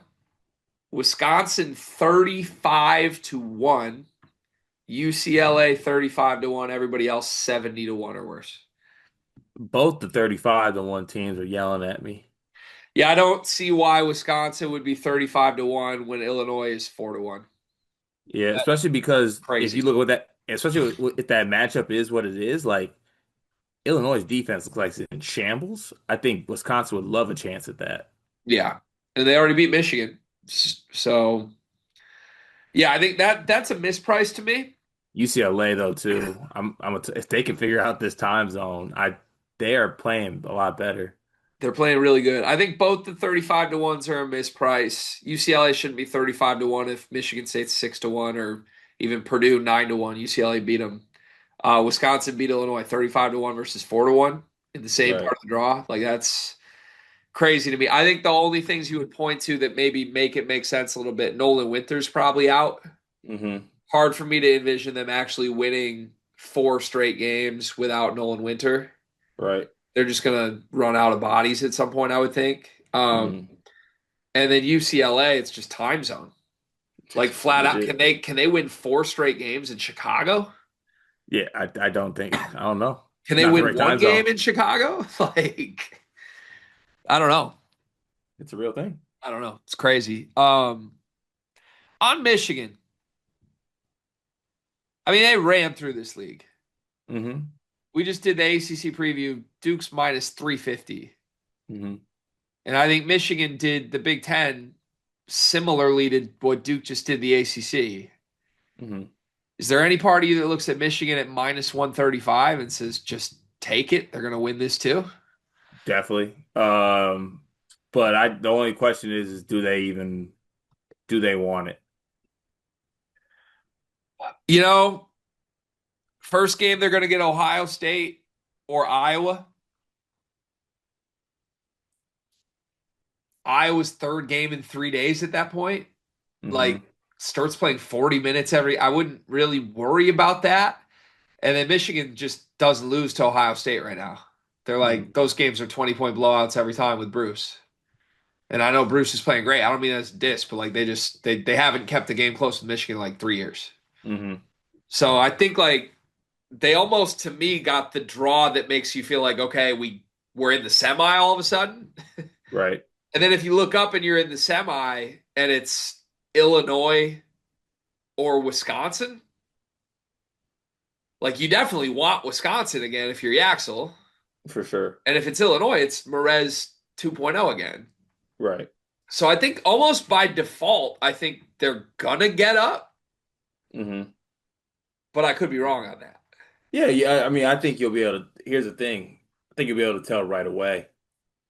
Wisconsin 35-1, UCLA 35-1, everybody else 70-1 or worse. Both the 35-1 teams are yelling at me. Yeah, I don't see why Wisconsin would be 35-1 when Illinois is 4-1. Yeah, especially because Crazy. if you look at that, especially if that matchup is what it is, like Illinois' defense looks like it's in shambles. I think Wisconsin would love a chance at that. Yeah, and they already beat Michigan, so yeah, I think that's a misprice to me. UCLA though too. If they can figure out this time zone, they are playing a lot better. They're playing really good. I think both the 35-1s are a misprice. UCLA shouldn't be 35-1 if Michigan State's 6-1 or even Purdue 9-1. UCLA beat them. Wisconsin beat Illinois 35-1 versus 4-1 in the same Right. part of the draw. Like that's crazy to me. I think the only things you would point to that maybe make it make sense a little bit, Nolan Winter's probably out. Mm-hmm. Hard for me to envision them actually winning 4 straight games without Nolan Winter. Right. They're just going to run out of bodies at some point, I would think. And then UCLA, it's just time zone. Like flat out, can they win 4 straight games in Chicago? Yeah, I don't think. I don't know. Can they win one game in Chicago? Like, I don't know. It's a real thing. I don't know. It's crazy. On Michigan, I mean, they ran through this league. Mm-hmm. We just did the ACC preview. Duke's minus 350. Mm-hmm. And I think Michigan did the Big Ten similarly to what Duke just did the ACC. Mm-hmm. Is there any part of you that looks at Michigan at minus 135 and says, just take it? They're going to win this too? Definitely. But the only question is do they want it? First game they're going to get Ohio State or Iowa. Iowa's third game in 3 days at that point. Hmm. Like starts playing 40 minutes every. I wouldn't really worry about that. And then Michigan just doesn't lose to Ohio State right now. They're like Hmm. those games are 20-point blowouts every time with Bruce. And I know Bruce is playing great. I don't mean that's a diss, but like they haven't kept the game close with Michigan in like 3 years. Hmm. So I think like they almost to me got the draw that makes you feel like okay, we're in the semi all of a sudden. Right. And then if you look up and you're in the semi and it's Illinois or Wisconsin, like you definitely want Wisconsin again if you're Yaxel. For sure. And if it's Illinois, it's Merez 2.0 again. Right. So I think almost by default, I think they're gonna get up, Hmm. but I could be wrong on that. Yeah, yeah. I mean, I think you'll be able to. Here's the thing. I think you'll be able to tell right away.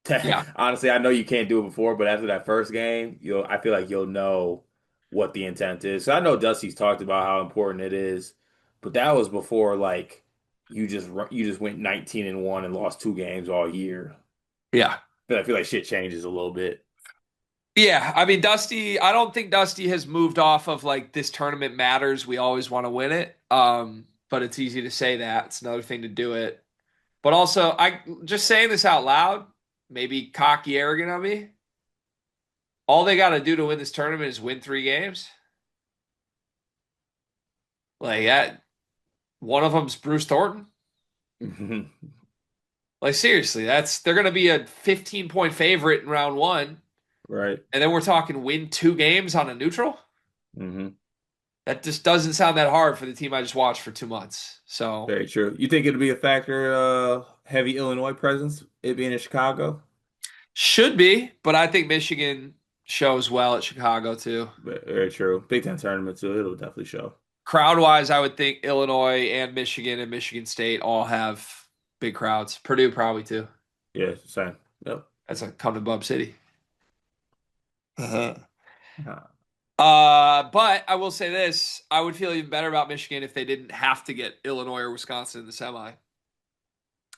Yeah. Honestly, I know you can't do it before, but after that first game, I feel like you'll know what the intent is. So I know Dusty's talked about how important it is, but that was before like you just went 19-1 and lost 2 games all year. Yeah. But I feel like shit changes a little bit. Yeah. I mean, I don't think Dusty has moved off of like this tournament matters. We always want to win it. But it's easy to say that. It's another thing to do it. But also, I just saying this out loud, maybe cocky, arrogant of me. All they got to do to win this tournament is win 3 games. Like that, one of them's Bruce Thornton. Like seriously, they're going to be a 15-point favorite in round one, Right. and then we're talking win 2 games on a neutral. Hmm. That just doesn't sound that hard for the team I just watched for 2 months. So Very true. You think it'll be a factor, heavy Illinois presence, it being in Chicago? should be, but I think Michigan shows well at Chicago too. Very true. Big Ten tournament too. It'll definitely show. Crowd wise, I would think Illinois and Michigan State all have big crowds. Purdue probably too. Yeah, same. Yep. That's a come to Bub City. Uh, But I will say this: I would feel even better about Michigan if they didn't have to get Illinois or Wisconsin in the semi.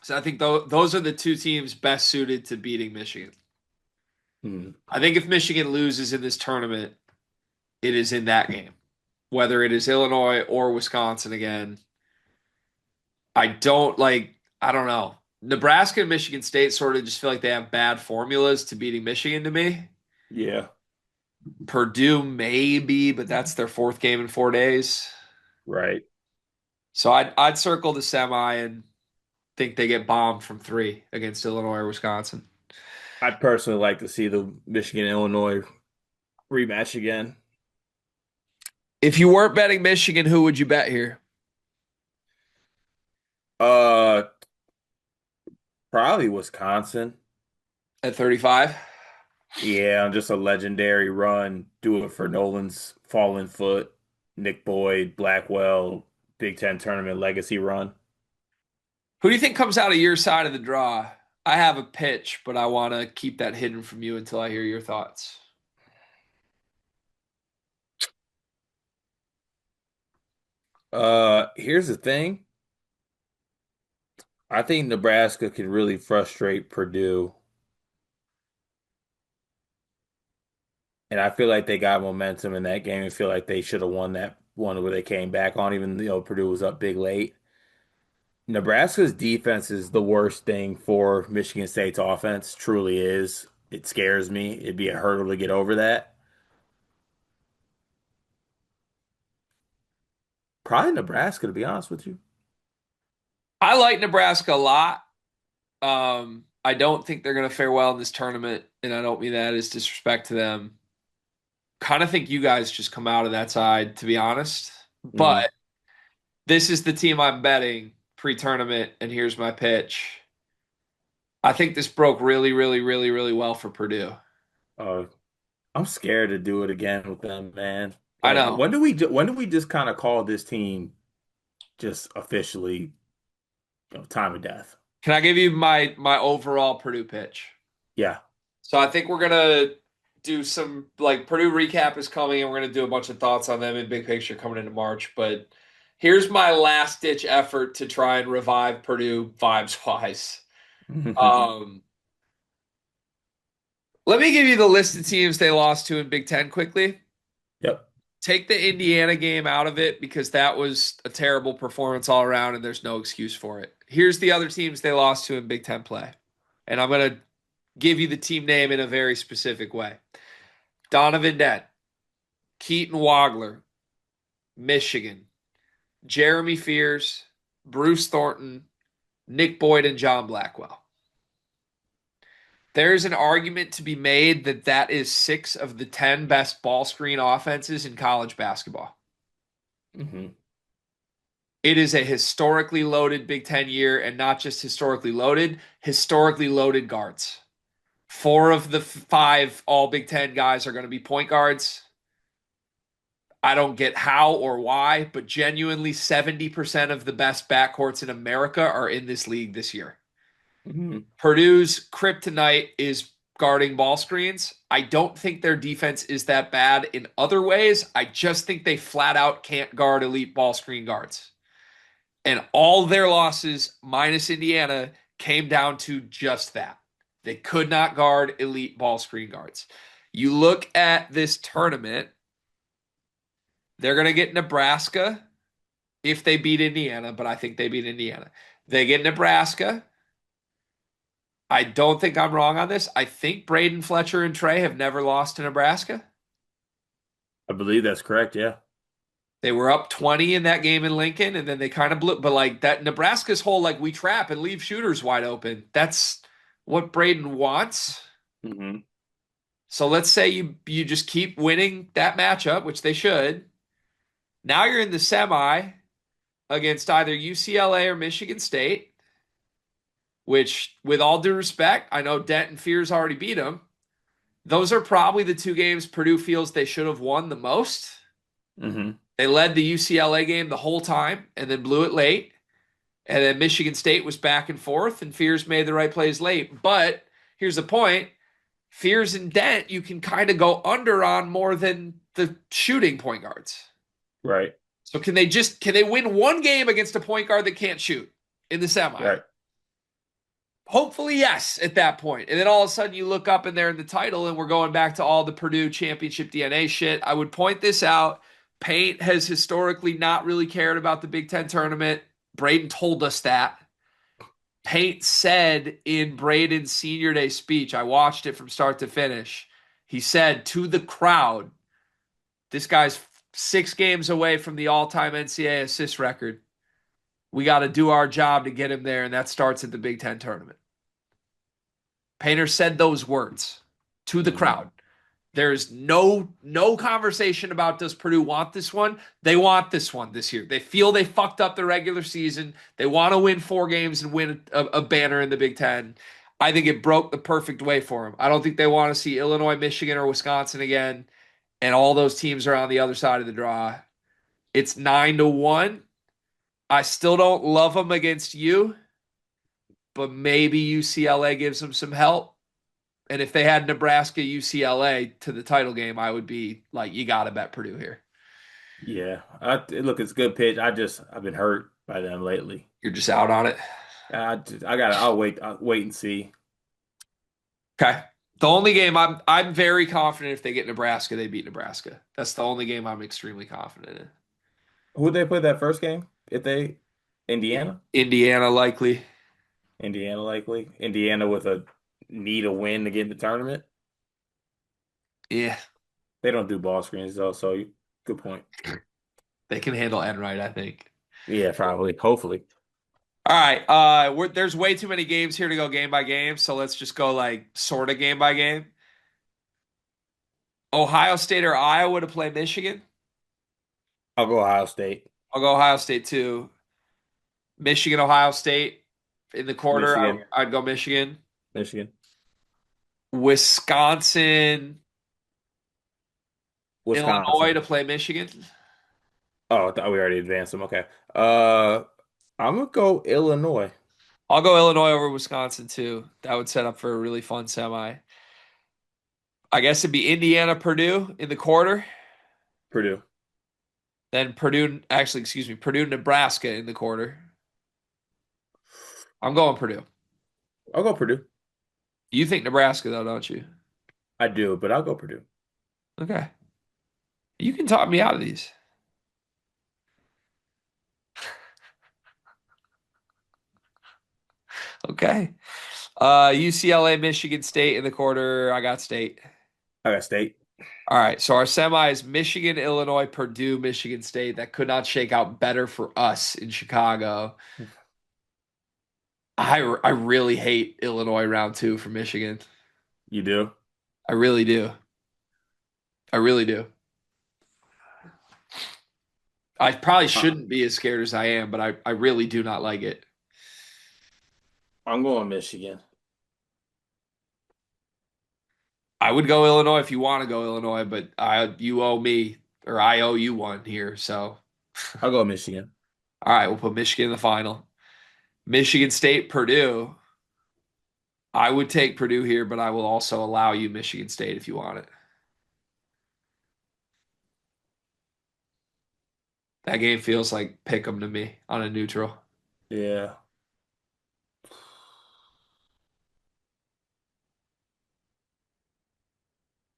So I think those are the two teams best suited to beating Michigan. hmm. I think if Michigan loses in this tournament, it is in that game, whether it is Illinois or Wisconsin again. I don't like. I don't know. Nebraska and Michigan State sort of just feel like they have bad formulas to beating Michigan to me. Yeah, Purdue maybe, but that's their fourth game in 4 days. right. So I'd circle the semi and think they get bombed from three against Illinois or Wisconsin. I'd personally like to see the Michigan Illinois rematch again. If you weren't betting Michigan, who would you bet here Uh, Probably Wisconsin. at 35? Yeah, just a legendary run. Do it for Nolan's fallen foot, Nick Boyd, Blackwell, Big Ten tournament legacy run. Who do you think comes out of your side of the draw? I have a pitch, but I want to keep that hidden from you until I hear your thoughts. Here's the thing. I think Nebraska can really frustrate Purdue, and I feel like they got momentum in that game and feel like they should have won that one where they came back on, even Purdue was up big late. Nebraska's defense is the worst thing for Michigan State's offense, truly is. It scares me. It'd be a hurdle to get over that. Probably Nebraska, to be honest with you. I like Nebraska a lot. I don't think they're going to fare well in this tournament, and I don't mean that as disrespect to them. Kind of think you guys just come out of that side, to be honest. Hmm. But this is the team I'm betting pre-tournament, and here's my pitch. I think this broke really, really, really, really well for Purdue. Uh, I'm scared to do it again with them, man. I Like, know. when do we just kind of call this team just officially, time of death? Can I give you my overall Purdue pitch? Yeah. So I think we're gonna do some like Purdue recap is coming, and we're gonna do a bunch of thoughts on them in big picture coming into March. But here's my last ditch effort to try and revive Purdue vibes wise. Um, Let me give you the list of teams they lost to in Big Ten quickly. Yep. Take the Indiana game out of it because that was a terrible performance all around and there's no excuse for it. Here's the other teams they lost to in Big Ten play. And I'm going to give you the team name in a very specific way. Donovan Dent, Keaton Wagler, Michigan, Jeremy Fears, Bruce Thornton, Nick Boyd, and John Blackwell. There's an argument to be made that that is 6 of the 10 best ball screen offenses in college basketball. Mm-hmm. It is a historically loaded Big Ten year, and not just historically loaded guards. 4 of the 5 all Big Ten guys are going to be point guards. I don't get how or why, but genuinely 70% of the best backcourts in America are in this league this year. Mm-hmm. Purdue's kryptonite is guarding ball screens. I don't think their defense is that bad in other ways. I just think they flat out can't guard elite ball screen guards. And all their losses, minus Indiana, came down to just that. They could not guard elite ball screen guards. You look at this tournament, they're going to get Nebraska if they beat Indiana, but I think they beat Indiana. They get Nebraska. I don't think I'm wrong on this. I think Braden Fletcher and Trey have never lost to Nebraska. I believe that's correct. Yeah. They were up 20 in that game in Lincoln, and then they kind of blew. But like that, Nebraska's whole like we trap and leave shooters wide open. That's what Braden wants. Mm-hmm. So let's say you just keep winning that matchup, which they should. Now you're in the semi against either UCLA or Michigan State, which, with all due respect, I know Dent and Fears already beat them. Those are probably the 2 games Purdue feels they should have won the most. Mm-hmm. They led the UCLA game the whole time and then blew it late. And then Michigan State was back and forth, and Fears made the right plays late. But here's the point. Fears and Dent, you can kind of go under on more than the shooting point guards. Right. So can they win one game against a point guard that can't shoot in the semi? Right. Hopefully, yes, at that point. And then all of a sudden you look up and they're in the title, and we're going back to all the Purdue championship DNA shit. I would point this out. Paint has historically not really cared about the Big Ten tournament. Braden told us that. Paint said in Braden's senior day speech, I watched it from start to finish. He said to the crowd, this guy's 6 games away from the all-time NCAA assist record. We got to do our job to get him there, and that starts at the Big Ten tournament. Painter said those words to the crowd. There's no conversation about does Purdue want this one. They want this one this year. They feel they fucked up the regular season. They want to win 4 games and win a banner in the Big Ten. I think it broke the perfect way for them. I don't think they want to see Illinois, Michigan, or Wisconsin again, and all those teams are on the other side of the draw. It's 9-1. I still don't love them against you, but maybe UCLA gives them some help. And if they had Nebraska, UCLA to the title game, I would be like, you got to bet Purdue here. Yeah. Look, it's a good pitch. I've been hurt by them lately. You're just out on it. I'll wait and see. Okay. The only game I'm very confident if they get Nebraska, they beat Nebraska. That's the only game I'm extremely confident in. Who would they play that first game? Indiana? Indiana likely. Indiana likely. Indiana with a need a win to get in the tournament. Yeah. They don't do ball screens though, so good point. They can handle Enright, I think. Yeah, probably. Hopefully. All right. There's way too many games here to go game by game, so let's just go like sort of game by game. Ohio State or Iowa to play Michigan? I'll go Ohio State. I'll go Ohio State too. Michigan, Ohio State in the quarter. Michigan. I'd go Michigan. Michigan. Wisconsin, Illinois to play Michigan. Oh, I thought we already advanced them. Okay. I'm gonna go Illinois. I'll go Illinois over Wisconsin too. That would set up for a really fun semi. I guess it'd be Indiana, Purdue in the quarter. Purdue. Then Purdue, Nebraska in the quarter. I'm going Purdue. I'll go Purdue. You think Nebraska though, don't you? I do, but I'll go Purdue. Okay. You can talk me out of these. Okay. UCLA, Michigan State in the quarter. I got State. I got State. All right. So our semi is Michigan, Illinois, Purdue, Michigan State. That could not shake out better for us in Chicago. I really hate Illinois round two for Michigan. You do? I really do. I really do. I probably Uh, shouldn't be as scared as I am, but I really do not like it. I'm going Michigan. I would go Illinois if you want to go Illinois, but you owe me or I owe you one here. So, I'll go Michigan. all right, we'll put Michigan in the final. Michigan State, Purdue. I would take Purdue here, but I will also allow you Michigan State if you want it. That game feels like pick 'em to me on a neutral. Yeah.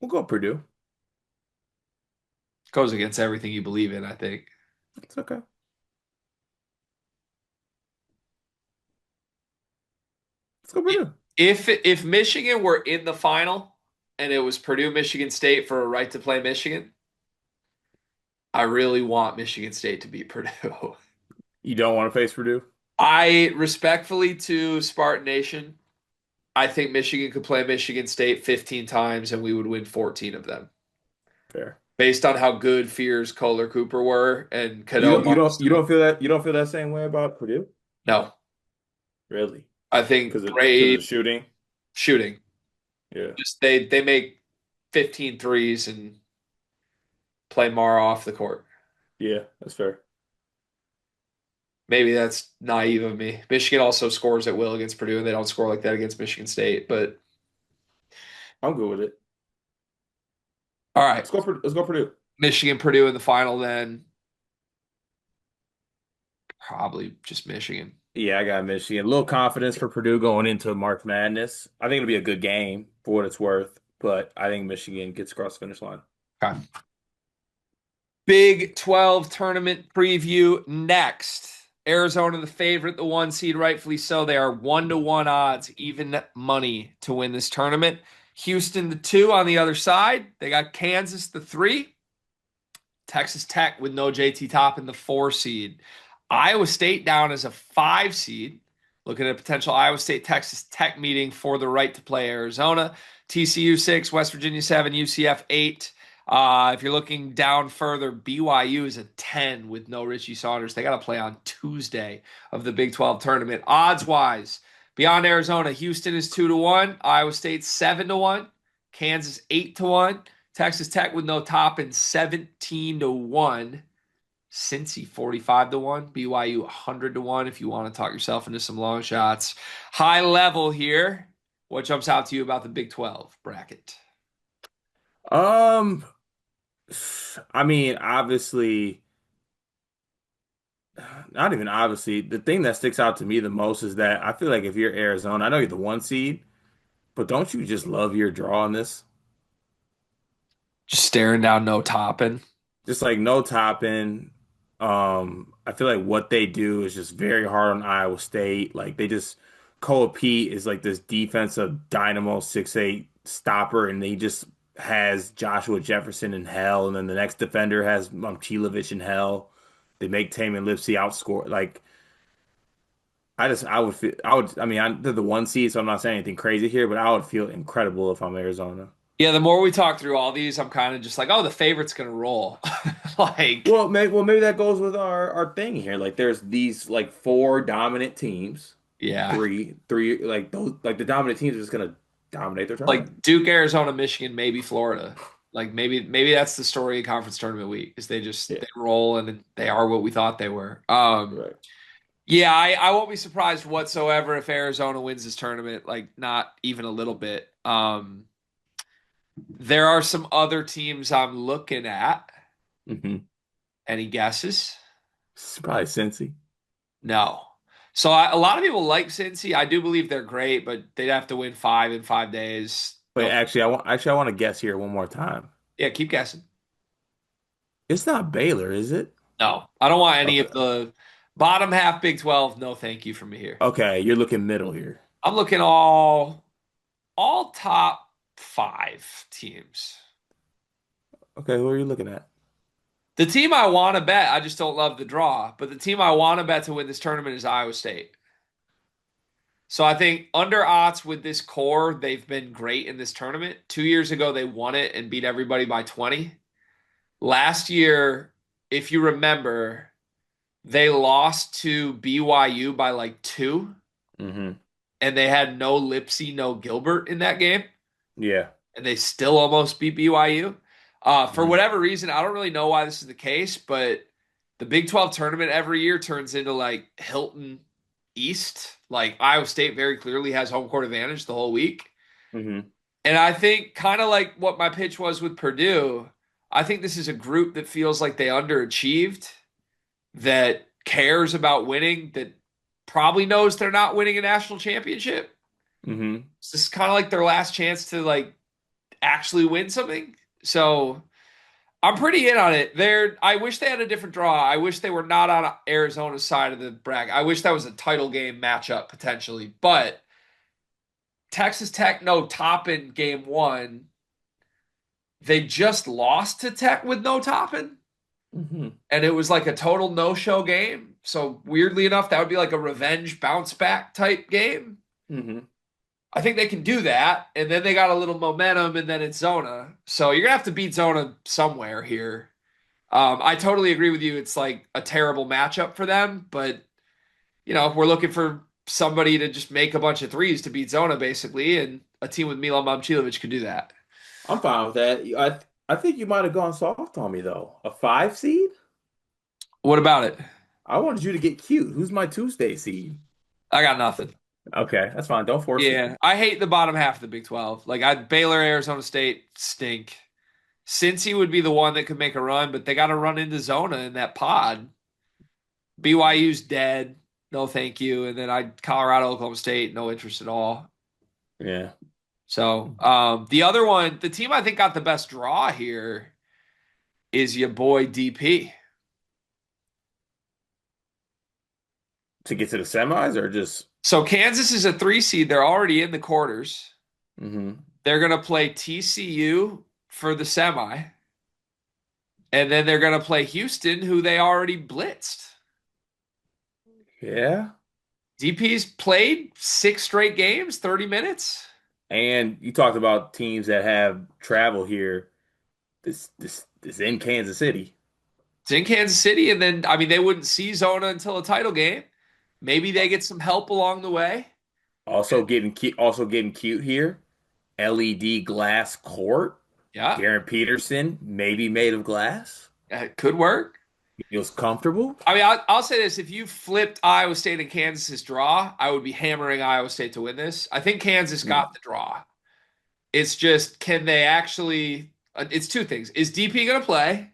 We'll go Purdue. Goes against everything you believe in, I think. It's okay. Let's go Purdue. If Michigan were in the final and it was Purdue, Michigan State for a right to play Michigan, I really want Michigan State to beat Purdue. You don't want to face Purdue? I respectfully to Spartan Nation, I think Michigan could play Michigan State 15 times and we would win 14 of them. Fair. Based on how good Fears, Kohler, Cooper were and You Cadeau don't you don't you Marcel. don't feel that you don't feel that same way about Purdue? No, Really? I think Because of great shooting? shooting. Yeah. Just they make 15 threes and play Mara off the court. Yeah, that's fair. Maybe that's naive of me. Michigan also scores at will against Purdue, and they don't score like that against Michigan State. But I'm good with it. all right, Let's go Purdue. Michigan, Purdue in the final, then probably just Michigan. Yeah, I got Michigan. A little confidence for Purdue going into March Madness. I think it'll be a good game for what it's worth, but I think Michigan gets across the finish line. Okay. Big 12 tournament preview next. Arizona, the favorite, the one seed, rightfully so. They are 1-1 odds, even money to win this tournament. Houston, the 2 on the other side. They got Kansas, the 3. Texas Tech with no JT Toppin, the 4 seed. Iowa State down as a 5 seed. Looking at a potential Iowa State Texas Tech meeting for the right to play Arizona. TCU 6, West Virginia 7, UCF 8. If you're looking down further, BYU is a 10 with no Richie Saunders. They got to play on Tuesday of the Big 12 tournament. Odds wise, beyond Arizona, Houston is 2-1, Iowa State 7-1, Kansas 8-1, Texas Tech with no Toppin 17-1, Cincy 45-1, BYU 100-1. If you want to talk yourself into some long shots, high level here. What jumps out to you about the Big 12 bracket? Um, I mean, obviously, not even obviously. The thing that sticks out to me the most is that I feel like if you're Arizona, I know you're the one seed, but don't you just love your draw on this? Just staring down no Toppin. Just like no Toppin. I feel like what they do is just very hard on Iowa State. Like they just Koa Pete is like this defensive dynamo 6'8" stopper, and he just has Joshua Jefferson in hell, and then the next defender has Momcilovic in hell. They make Taman Lipsey outscore. Like I would feel I mean they're the one seed, so I'm not saying anything crazy here, but I would feel incredible if I'm Arizona. Yeah, the more we talk through all these, I'm kind of just like, oh, the favorite's gonna roll. Like, Maybe that goes with our thing here. Like there's these like four dominant teams. yeah, Three like those like the dominant teams are just gonna dominate their tournament. like Duke, Arizona, Michigan, maybe Florida. Like maybe that's the story of conference tournament week is Yeah, they roll and they are what we thought they were. right. Yeah, I won't be surprised whatsoever if Arizona wins this tournament, like not even a little bit. There are some other teams I'm looking at. Mm-hmm. Any guesses? It's probably Cincy. No. So a lot of people like Cincy. I do believe they're great, but they'd have to win 5 in 5 days. Wait, No. I want to guess here one more time. Yeah, keep guessing. It's not Baylor, is it? No, I don't want any Okay. of the bottom half Big 12. No, thank you from me here. Okay, you're looking middle here. I'm looking all top five teams. Okay, who are you looking at? The team I want to bet, I just don't love the draw, but the team I want to bet to win this tournament is Iowa State. So I think under odds with this core, they've been great in this tournament. 2 years ago, they won it and beat everybody by 20. Last year, if you remember, they lost to BYU by like two, Mm-hmm. and they had no Lipsy, no Gilbert in that game, Yeah. and they still almost beat BYU. For Mhm. whatever reason, I don't really know why this is the case, but the Big 12 tournament every year turns into like Hilton East. Like Iowa State very clearly has home court advantage the whole week. Mhm. And I think kind of like what my pitch was with Purdue, I think this is a group that feels like they underachieved, that cares about winning, that probably knows they're not winning a national championship. Mhm. So this is kind of like their last chance to like actually win something. So I'm pretty in on it. I wish they had a different draw. I wish they were not on Arizona's side of the bracket. I wish that was a title game matchup potentially. But Texas Tech, no Toppin game one. They just lost to Tech with no Toppin, Mhm. and it was like a total no-show game. So weirdly enough, that would be like a revenge bounce back type game. Mhm. I think they can do that, and then they got a little momentum, and then it's Zona. So you're gonna have to beat Zona somewhere here. I totally agree with you. It's like a terrible matchup for them, but we're looking for somebody to just make a bunch of threes to beat Zona, basically, and a team with Milan Momcilovic could do that. I'm fine with that. I think you might have gone soft on me though. A 5 seed? What about it? I wanted you to get cute. Who's my Tuesday seed? I got nothing. Okay, that's fine. Don't force it. Yeah, I hate the bottom half of the Big 12. Like Baylor, Arizona State stink. Cincy would be the one that could make a run, but they got to run into Zona in that pod. BYU's dead. No, thank you. And then Colorado, Oklahoma State, no interest at all. Yeah. So the other one, the team I think got the best draw here is your boy DP. To get to the semis or just So Kansas is a 3 seed. They're already in the quarters. hmm They're going to play TCU for the semi. And then they're going to play Houston, who they already blitzed. Yeah. DP's played 6 straight games, 30 minutes. And you talked about teams that have travel here. This in Kansas City. It's in Kansas City. And then, I mean, they wouldn't see Zona until a title game. Maybe they get some help along the way. Also getting cute here. LED glass court. Yeah, Darren Peterson, maybe made of glass. it could work. Feels comfortable. I mean, I'll say this. If you flipped Iowa State and Kansas's draw, I would be hammering Iowa State to win this. I think Kansas got the draw. It's just, can they actually, it's two things. Is DP going to play?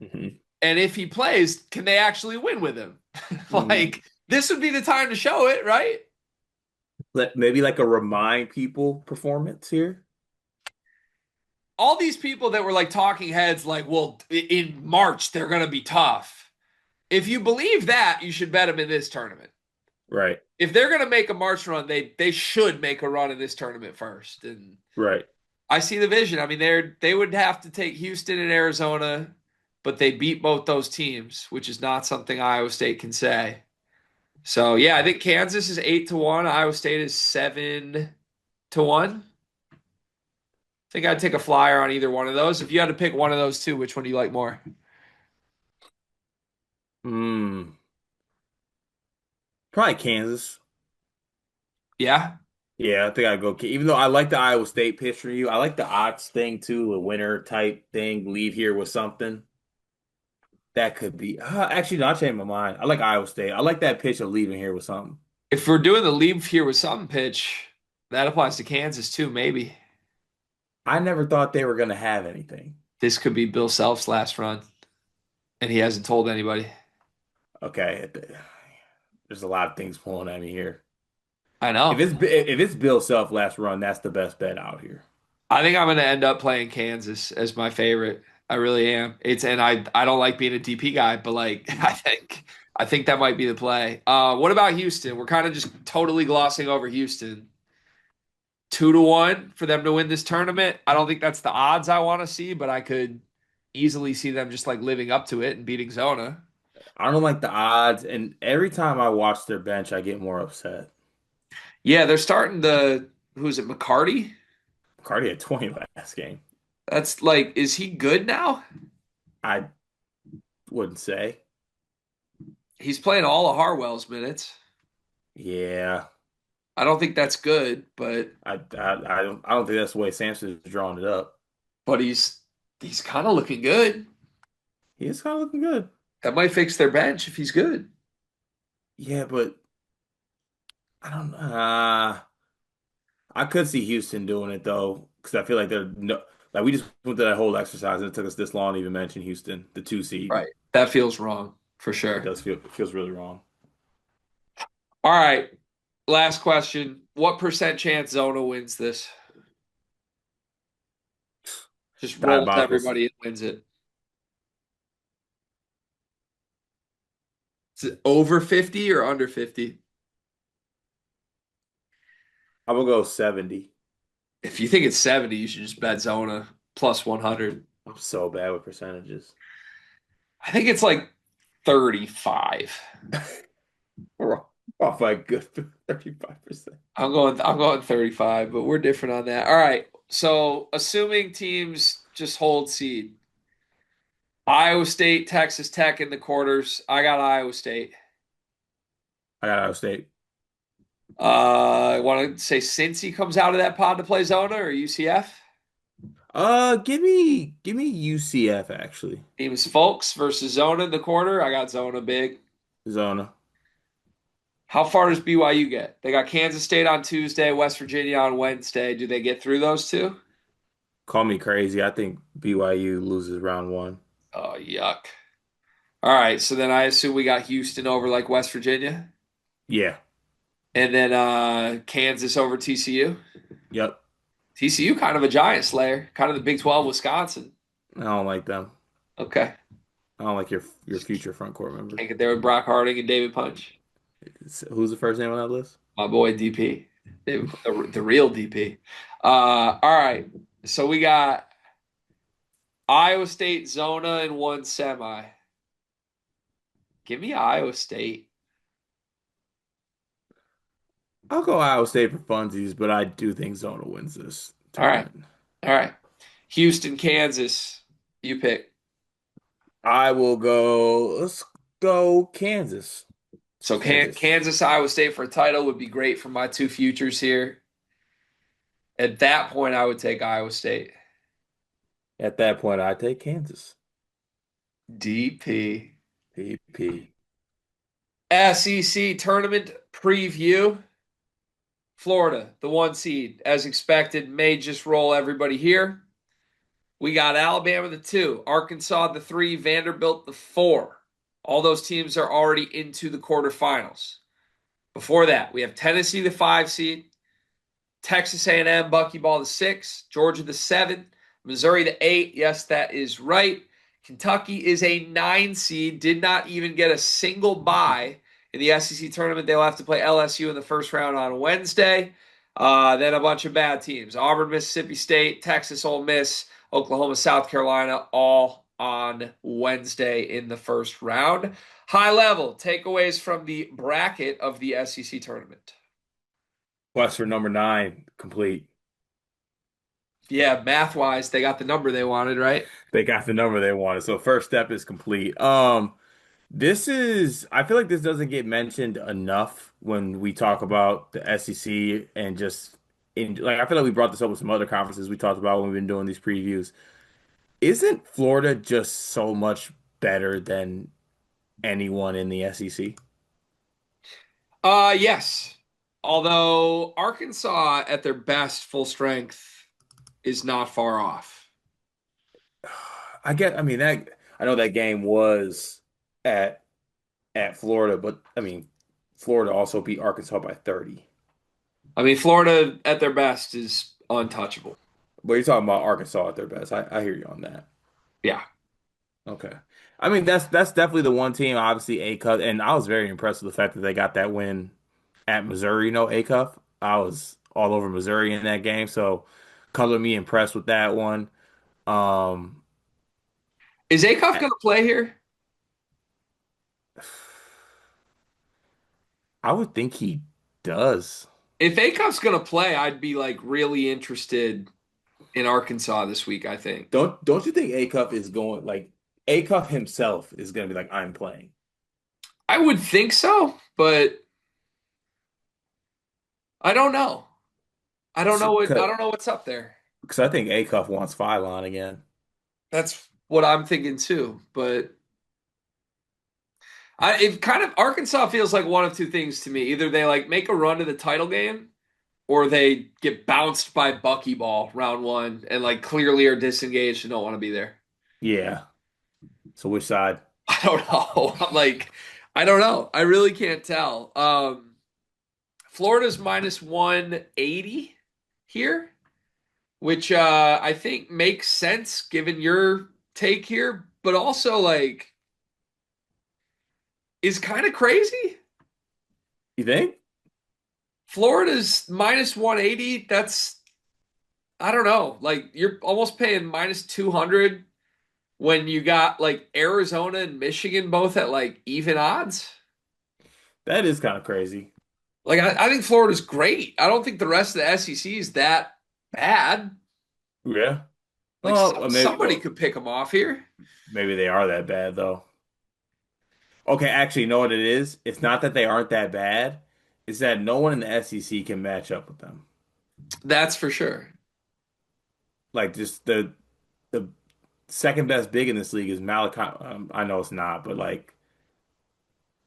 Mm-hmm. And if he plays, can they actually win with him? Mm-hmm. Like, this would be the time to show it, right? Maybe like a remind people performance here. All these people that were like talking heads, like, well, in March, they're going to be tough. If you believe that, you should bet them in this tournament. Right. If they're going to make a March run, they should make a run in this tournament first. And Right. I see the vision. I mean, they would have to take Houston and Arizona, but they beat both those teams, which is not something Iowa State can say. So yeah, I think Kansas is 8-1. Iowa State is 7-1. I think I'd take a flyer on either one of those. If you had to pick one of those two, which one do you like more? Mm. Probably Kansas. Yeah. Yeah, I think I'd go. Even though I like the Iowa State pitch for you, I like the odds thing too, a winner type thing. Leave here with something that could be. Actually, no, I changed my mind. I like Iowa State. I like that pitch of leaving here with something. If we're doing the leave here with something pitch, that applies to Kansas too, maybe. I never thought they were gonna have anything. This could be Bill Self's last run, and he hasn't told anybody. Okay, there's a lot of things pulling at me here. I If know. it's Bill Self last run, that's the best bet out here. I think I'm going to end up playing Kansas as my favorite. I really am. I don't like being a DP guy, but like I think that might be the play. What about Houston? We're kind of just totally glossing over Houston. 2-1 for them to win this tournament. I don't think that's the odds I want to see, but I could easily see them just like living up to it and beating Zona. I don't like the odds, and every time I watch their bench, I get more upset. Yeah, they're starting the who's it, McCarty? Cardi had 20 last game. That's like, is he good now? I wouldn't say. He's playing all of Harwell's minutes. Yeah, I don't think that's good, but I don't think that's the way Samson's drawing it up. but he's kind of looking good. He is kind of looking good. That might fix their bench if he's good. Yeah, but I don't. I could see Houston doing it though, because I feel like they're no, like we just went through that whole exercise and it took us this long to even mention Houston, the 2 seed. Right. That feels wrong for It sure. does feel it feels really wrong. All right. Last question. What percent chance Zona wins this? Just rolls Diabolical. everybody and wins it. Is it over 50 or under 50? I will go 70. If you think it's 70, you should just bet Zona plus 100. I'm so bad with percentages. I think it's like 35. We're off by a good 35%. I'm going 35, but we're different on that. All right. So, assuming teams just hold seed. Iowa State, Texas Tech in the quarters. I got Iowa State. I got Iowa State. I want to say Cincy comes out of that pod to play Zona or UCF. Give me UCF actually. Teams Folks versus Zona in the quarter. I got Zona big. Zona. How far does BYU get? They got Kansas State on Tuesday, West Virginia on Wednesday. Do they get through those two? Call me crazy. I think BYU loses round one. Oh, yuck. All right, so then I assume we got Houston over like West Virginia, Yeah. and then Kansas over TCU. Yep. TCU kind of a giant slayer, kind of the Big 12 Wisconsin. I don't like them. Okay, I don't like your future front court members. can't get there with Brock Harding and David Punch. Who's the first name on that list? My boy DP, the real DP. All right, so we got Iowa State Zona in one semi. Give me Iowa State. I'll go Iowa State for funsies, but I do think Zona wins this All right, tournament. all right. Houston, Kansas. You pick. I will go. Let's go Kansas. So Kansas. Kansas, Iowa State for a title would be great for my two futures here. At that point, I would take Iowa State. At that point, I take Kansas. DP. PP. SEC tournament preview. Florida, the 1 seed, as expected, may just roll everybody here. We got Alabama, the 2, Arkansas, the 3, Vanderbilt, the 4. All those teams are already into the quarterfinals. Before that, we have Tennessee, the 5 seed, Texas A&M, Buckyball, the 6, Georgia, the 7, Missouri, the 8. Yes, that is right. Kentucky is a 9 seed, did not even get a single bye in the SEC tournament. They'll have to play LSU in the first round on Wednesday. Then a bunch of bad teams. Auburn, Mississippi State, Texas, Ole Miss, Oklahoma, South Carolina, all on Wednesday in the first round. High level takeaways from the bracket of the SEC tournament. Quest for number 9 complete. Yeah, math-wise, they got the number they wanted, right? They got the number they wanted. So first step is complete. I feel like this doesn't get mentioned enough when we talk about the SEC and just I feel like we brought this up with some other conferences we talked about when we've been doing these previews. Isn't Florida just so much better than anyone in the SEC? Yes. Although Arkansas at their best full strength is not far off. I mean that I know that game was at Florida, but I mean Florida also beat Arkansas by 30. I mean, Florida at their best is untouchable. But you're talking about Arkansas at their best. I hear you on that. Yeah. Okay. I mean, that's definitely the one team, obviously, A-Cup, and I was very impressed with the fact that they got that win at Missouri, A-Cup. I was all over Missouri in that game, so color me impressed with that one. Um, Is Acuff going to play here? I would think he does. If Acuff's going to play, I'd be like really interested in Arkansas this week, I think. Don't you think A-Cup is going like A-Cup himself is going to be like I'm playing? I would think so, but I don't know. I Because don't know what's up there. I think A-Cup wants Phylon again. That's what I'm thinking too. But it kind of Arkansas feels like one of two things to me. Either they like make a run to the title game, or they get bounced by Buckyball round one and like clearly are disengaged and don't want to be there. Yeah. So which side? I don't know. I don't know. I really can't tell. Florida's minus 180 here, which I think makes sense given your take here, but also like is kind of crazy. You think? Florida's minus 180. That's, I don't know. Like you're almost paying minus 200 when you got like Arizona and Michigan both at like even odds. That is kind of crazy. Like I think Florida's great. I don't think the rest of the SEC is that bad. Yeah. Like Maybe somebody could pick them off here. maybe they are that bad though. Okay, actually, you know what it is? It's not that they aren't that bad. It's that no one in the SEC can match up with them. That's for sure. Like just the second best big in this league is Malachi. I know it's not, but like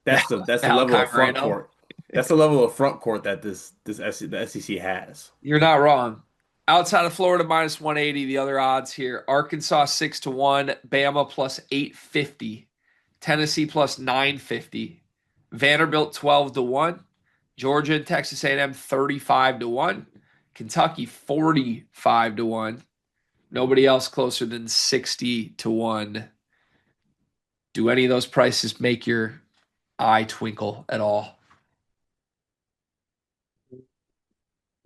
that's the level Malachi of front Moreno. court. That's the level of front court that the SEC has. You're not wrong. Outside of Florida, minus 180. The other odds here: Arkansas 6-1, Bama plus 850, Tennessee plus 950, Vanderbilt 12-1, Georgia and Texas A&M 35-1, Kentucky 45-1. Nobody else closer than 60-1. Do any of those prices make your eye twinkle at all?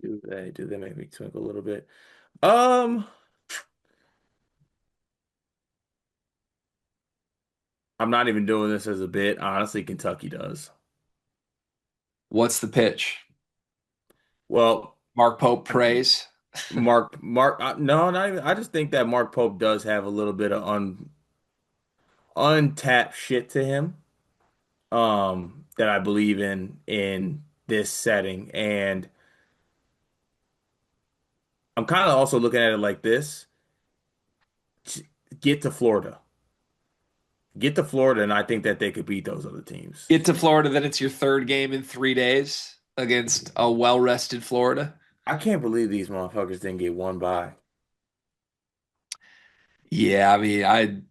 Do they make me twinkle a little bit? Um, I'm not even doing this as a bit. Honestly, Kentucky does. What's the pitch? Well, Mark Pope praise. Mark, no, not even. I just think that Mark Pope does have a little bit of untapped shit to him, that I believe in this setting, and I'm kind of also looking at it like this: get to Florida, get to Florida, and I think that they could beat those other teams. Get to Florida, then it's your third game in 3 days against a well-rested Florida. I can't believe these motherfuckers didn't get one by. Yeah, I mean,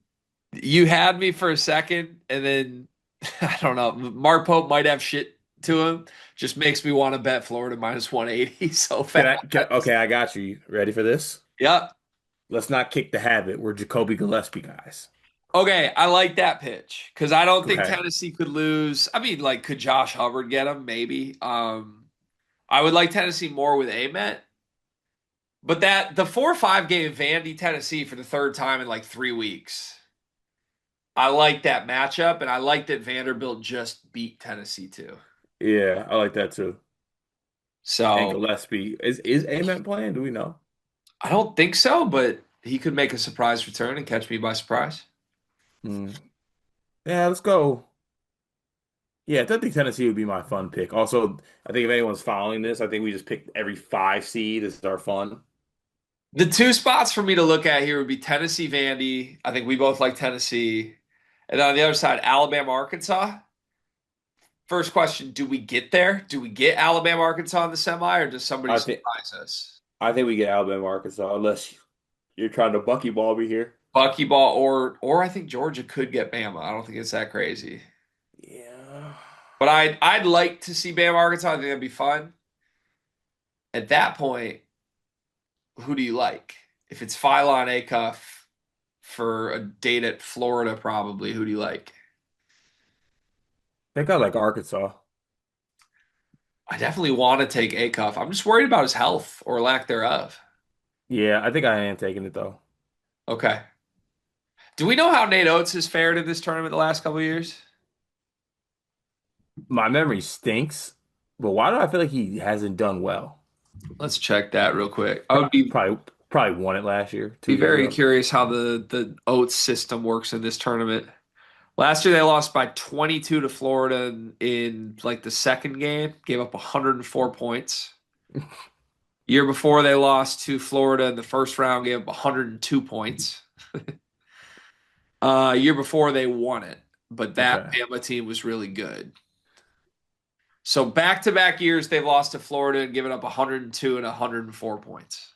you had me for a second, and then I don't know. Mark Pope might have shit to him. Just makes me want to bet Florida minus 180 so fast. Okay, I got you. Ready for this? Yep. Let's not kick the habit. We're Jacoby Gillespie guys. Okay, I like that pitch because I don't think Okay. Tennessee could lose. I mean, like, could Josh Hubbard get him? Maybe. I would like Tennessee more with Amet, but that the 4-5 game Vandy Tennessee for the third time in like 3 weeks. I like that matchup, and I like that Vanderbilt just beat Tennessee too. Yeah, I like that too. And So Gillespie is Amen playing? Do we know? I don't think so, but he could make a surprise return and catch me by surprise. Hmm. Yeah, let's go. Yeah, I think Tennessee would be my fun pick. Also, I think if anyone's following this, I think we just picked every five seed as our fun. The two spots for me to look at here would be Tennessee, Vandy. I think we both like Tennessee. And then on the other side, Alabama, Arkansas. First question, do we get there? Do we get Alabama, Arkansas in the semi, or does somebody I think surprise us? I think we get Alabama, Arkansas, unless you're trying to buckyball me here. Buckyball or I think Georgia could get Bama. I don't think it's that crazy. Yeah. But I'd like to see Bama, Arkansas. I think that'd be fun. At that point, who do you like? if it's Philon Acuff for a date at Florida, probably, who do you like? I think I like Arkansas. I definitely want to take Acuff. I'm just worried about his health or lack thereof. Yeah, I think I am taking it though. Okay. Do we know how Nate Oates has fared in this tournament the last couple of years? My memory stinks, but why do I feel like he hasn't done well? Let's check that real quick. I would Probably won it last year, be 2 years very ago. curious how the Oates system works in this tournament. Last year they lost by 22 to Florida in like the second game, gave up 104 points. Year before they lost to Florida in the first round, gave up 102 points. Year before they won it, but that Okay. Bama team was really good. So back-to-back years they've lost to Florida and given up 102 and 104 points.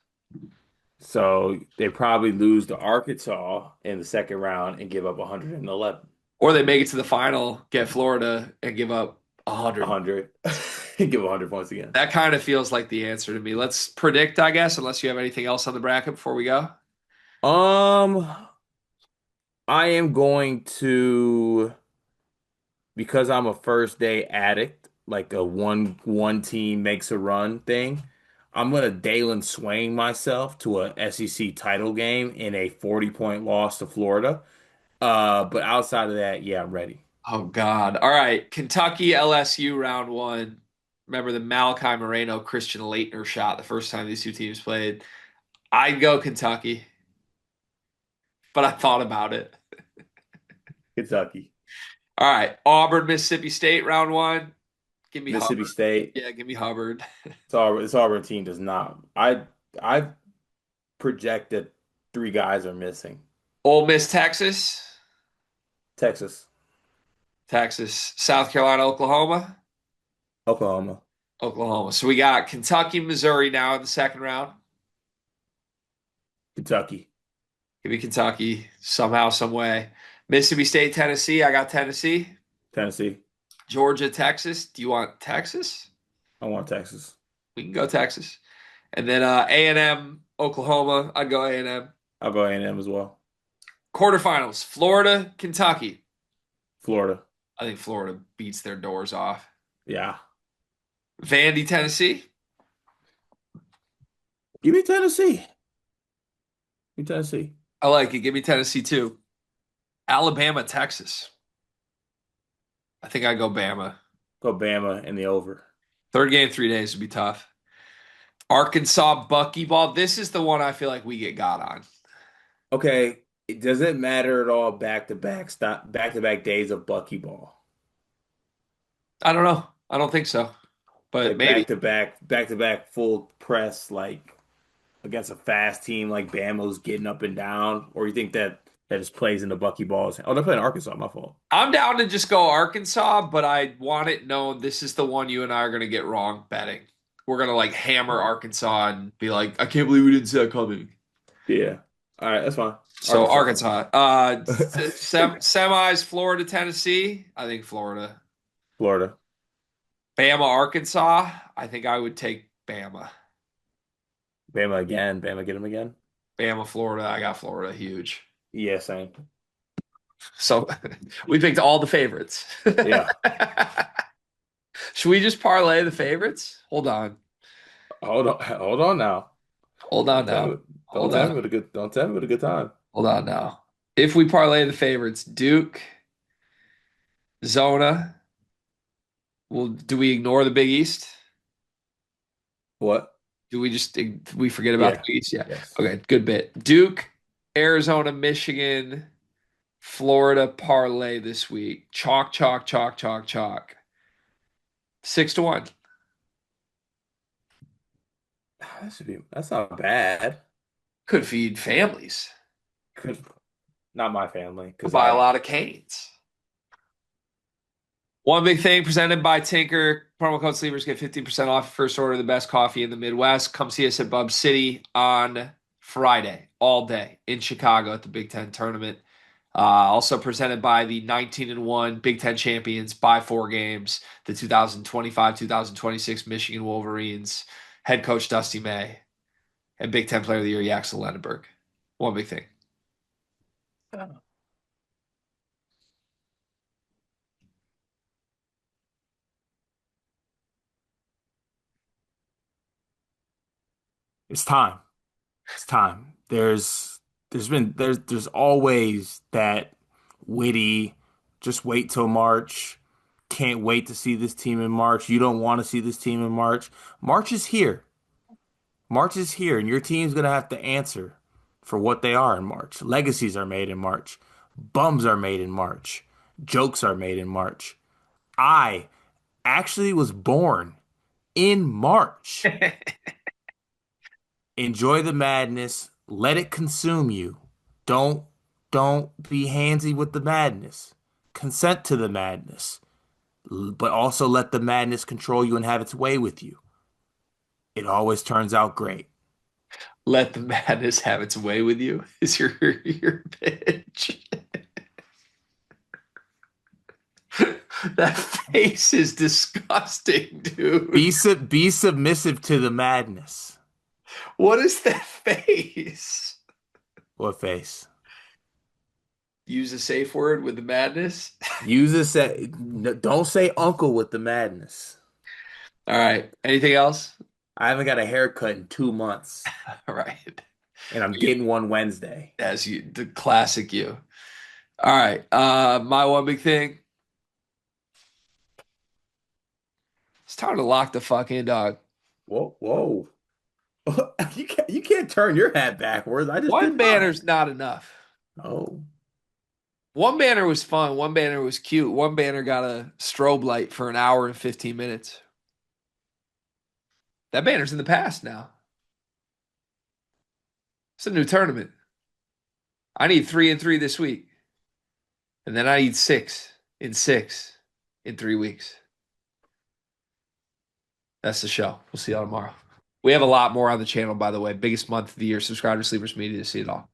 So they probably lose to Arkansas in the second round and give up 111. Or they make it to the final, get Florida, and give up 100. 100. Give 100 points again. That kind of feels like the answer to me. Let's predict, I guess, unless you have anything else on the bracket before we go. Um, I am going to because I'm a first day addict, like a one team makes a run thing. I'm gonna Dalen swing myself to a SEC title game in a 40-point loss to Florida. But outside of that, yeah, I'm ready. Oh, God. All right. Kentucky, LSU, round one. Remember the Malachi Moreno, Christian Laettner shot the first time these two teams played. I'd go Kentucky, but I thought about it. Kentucky, All right. Auburn, Mississippi State, round one. Give me Mississippi Hubbard. State. Yeah, give me Hubbard. This Auburn team does not. I project that 3 guys are missing. Ole Miss, Texas. Texas, Texas. South Carolina, Oklahoma. Oklahoma, Oklahoma. So we got Kentucky, Missouri now in the second round. Kentucky, Give me Kentucky somehow, some way. Mississippi State, Tennessee. I got Tennessee. Tennessee. Georgia, Texas. Do you want Texas? I want Texas. We can go Texas. And then A&M, Oklahoma. I'd go A&M. I'll go A&M as well. Quarterfinals, Florida, Kentucky. Florida. I think Florida beats their doors off. Yeah. Vandy, Tennessee. Give me Tennessee. Give me Tennessee. I like it. Give me Tennessee too. Alabama, Texas. I think I go Bama. Go Bama in the over. Third game, 3 days would be tough. Arkansas, Buckyball. This is the one I feel like we get got on. Okay. Does it matter at all back to back days of Buckyball? I don't know. I don't think so, but Like maybe. back to back full press, like against a fast team like Bama's getting up and down, or you think that just plays into Buckyballs? Oh, they're playing Arkansas. My fault. I'm down to just go Arkansas, but I want it known this is the one you and I are going to get wrong betting. We're going to like hammer Arkansas and be like, I can't believe we didn't see that coming. Yeah. All right, that's fine. So Arkansas. Semis, Florida, Tennessee. I think Florida. Florida. Bama, Arkansas. I think I would take Bama. Bama again. Bama get him again. Bama, Florida. I got Florida. Huge. Yeah, same. So we picked all the favorites. Yeah. Should we just parlay the favorites? Hold on. Hold on now. Hold on now. Don't tell me with a good time. Hold on now. If we parlay the favorites, Duke, Zona, do we ignore the Big East? What? Do we forget about Yeah. the Big East? Yeah. Yes. Okay, good bit. Duke, Arizona, Michigan, Florida parlay this week. Chalk, chalk, chalk, chalk, chalk. 6-1. That's not bad. Could feed families. Could Not my family. Could buy a lot of canes. One big thing presented by Tinker. Promo code Sleepers get 15% off first order of the best coffee in the Midwest. Come see us at Bub City on Friday, all day in Chicago at the Big Ten tournament. Also presented by the 19-1 Big Ten champions by 4 games, the 2025-2026 Michigan Wolverines. Head coach Dusty May. And Big Ten Player of the Year, Yaxel Lendenberg. One big thing. It's time. It's time. There's always that witty, just wait till March. Can't wait to see this team in March. You don't want to see this team in March. March is here. March is here, and your team's gonna have to answer for what they are in March. Legacies are made in March. Bums are made in March. Jokes are made in March. I actually was born in March. Enjoy the madness. Let it consume you. Don't don't be handsy with the madness. Consent to the madness, but also let the madness control you and have its way with you. It always turns out great. Let the madness have its way with you is your pitch. That face is disgusting, dude. Be submissive to the madness. What is that face? What face? Use a safe word with the madness. Use this. Don't say uncle with the madness. All right. Anything else? I haven't got a haircut in 2 months, All right. and I'm getting one Wednesday. As you, the classic you. All right. My one big thing. It's time to lock the fuck in, dog. Whoa, whoa! You can't turn your hat backwards. I just One did mine. banner's not enough. Oh, One banner was fun. One banner was cute. One banner got a strobe light for an hour and 15 minutes. That banner's in the past now. It's a new tournament. I need 3 and 3 this week. And then I need 6 in 6 in 3 weeks. That's the show. We'll see y'all tomorrow. We have a lot more on the channel, by the way. Biggest month of the year. Subscribe to Sleepers Media to see it all.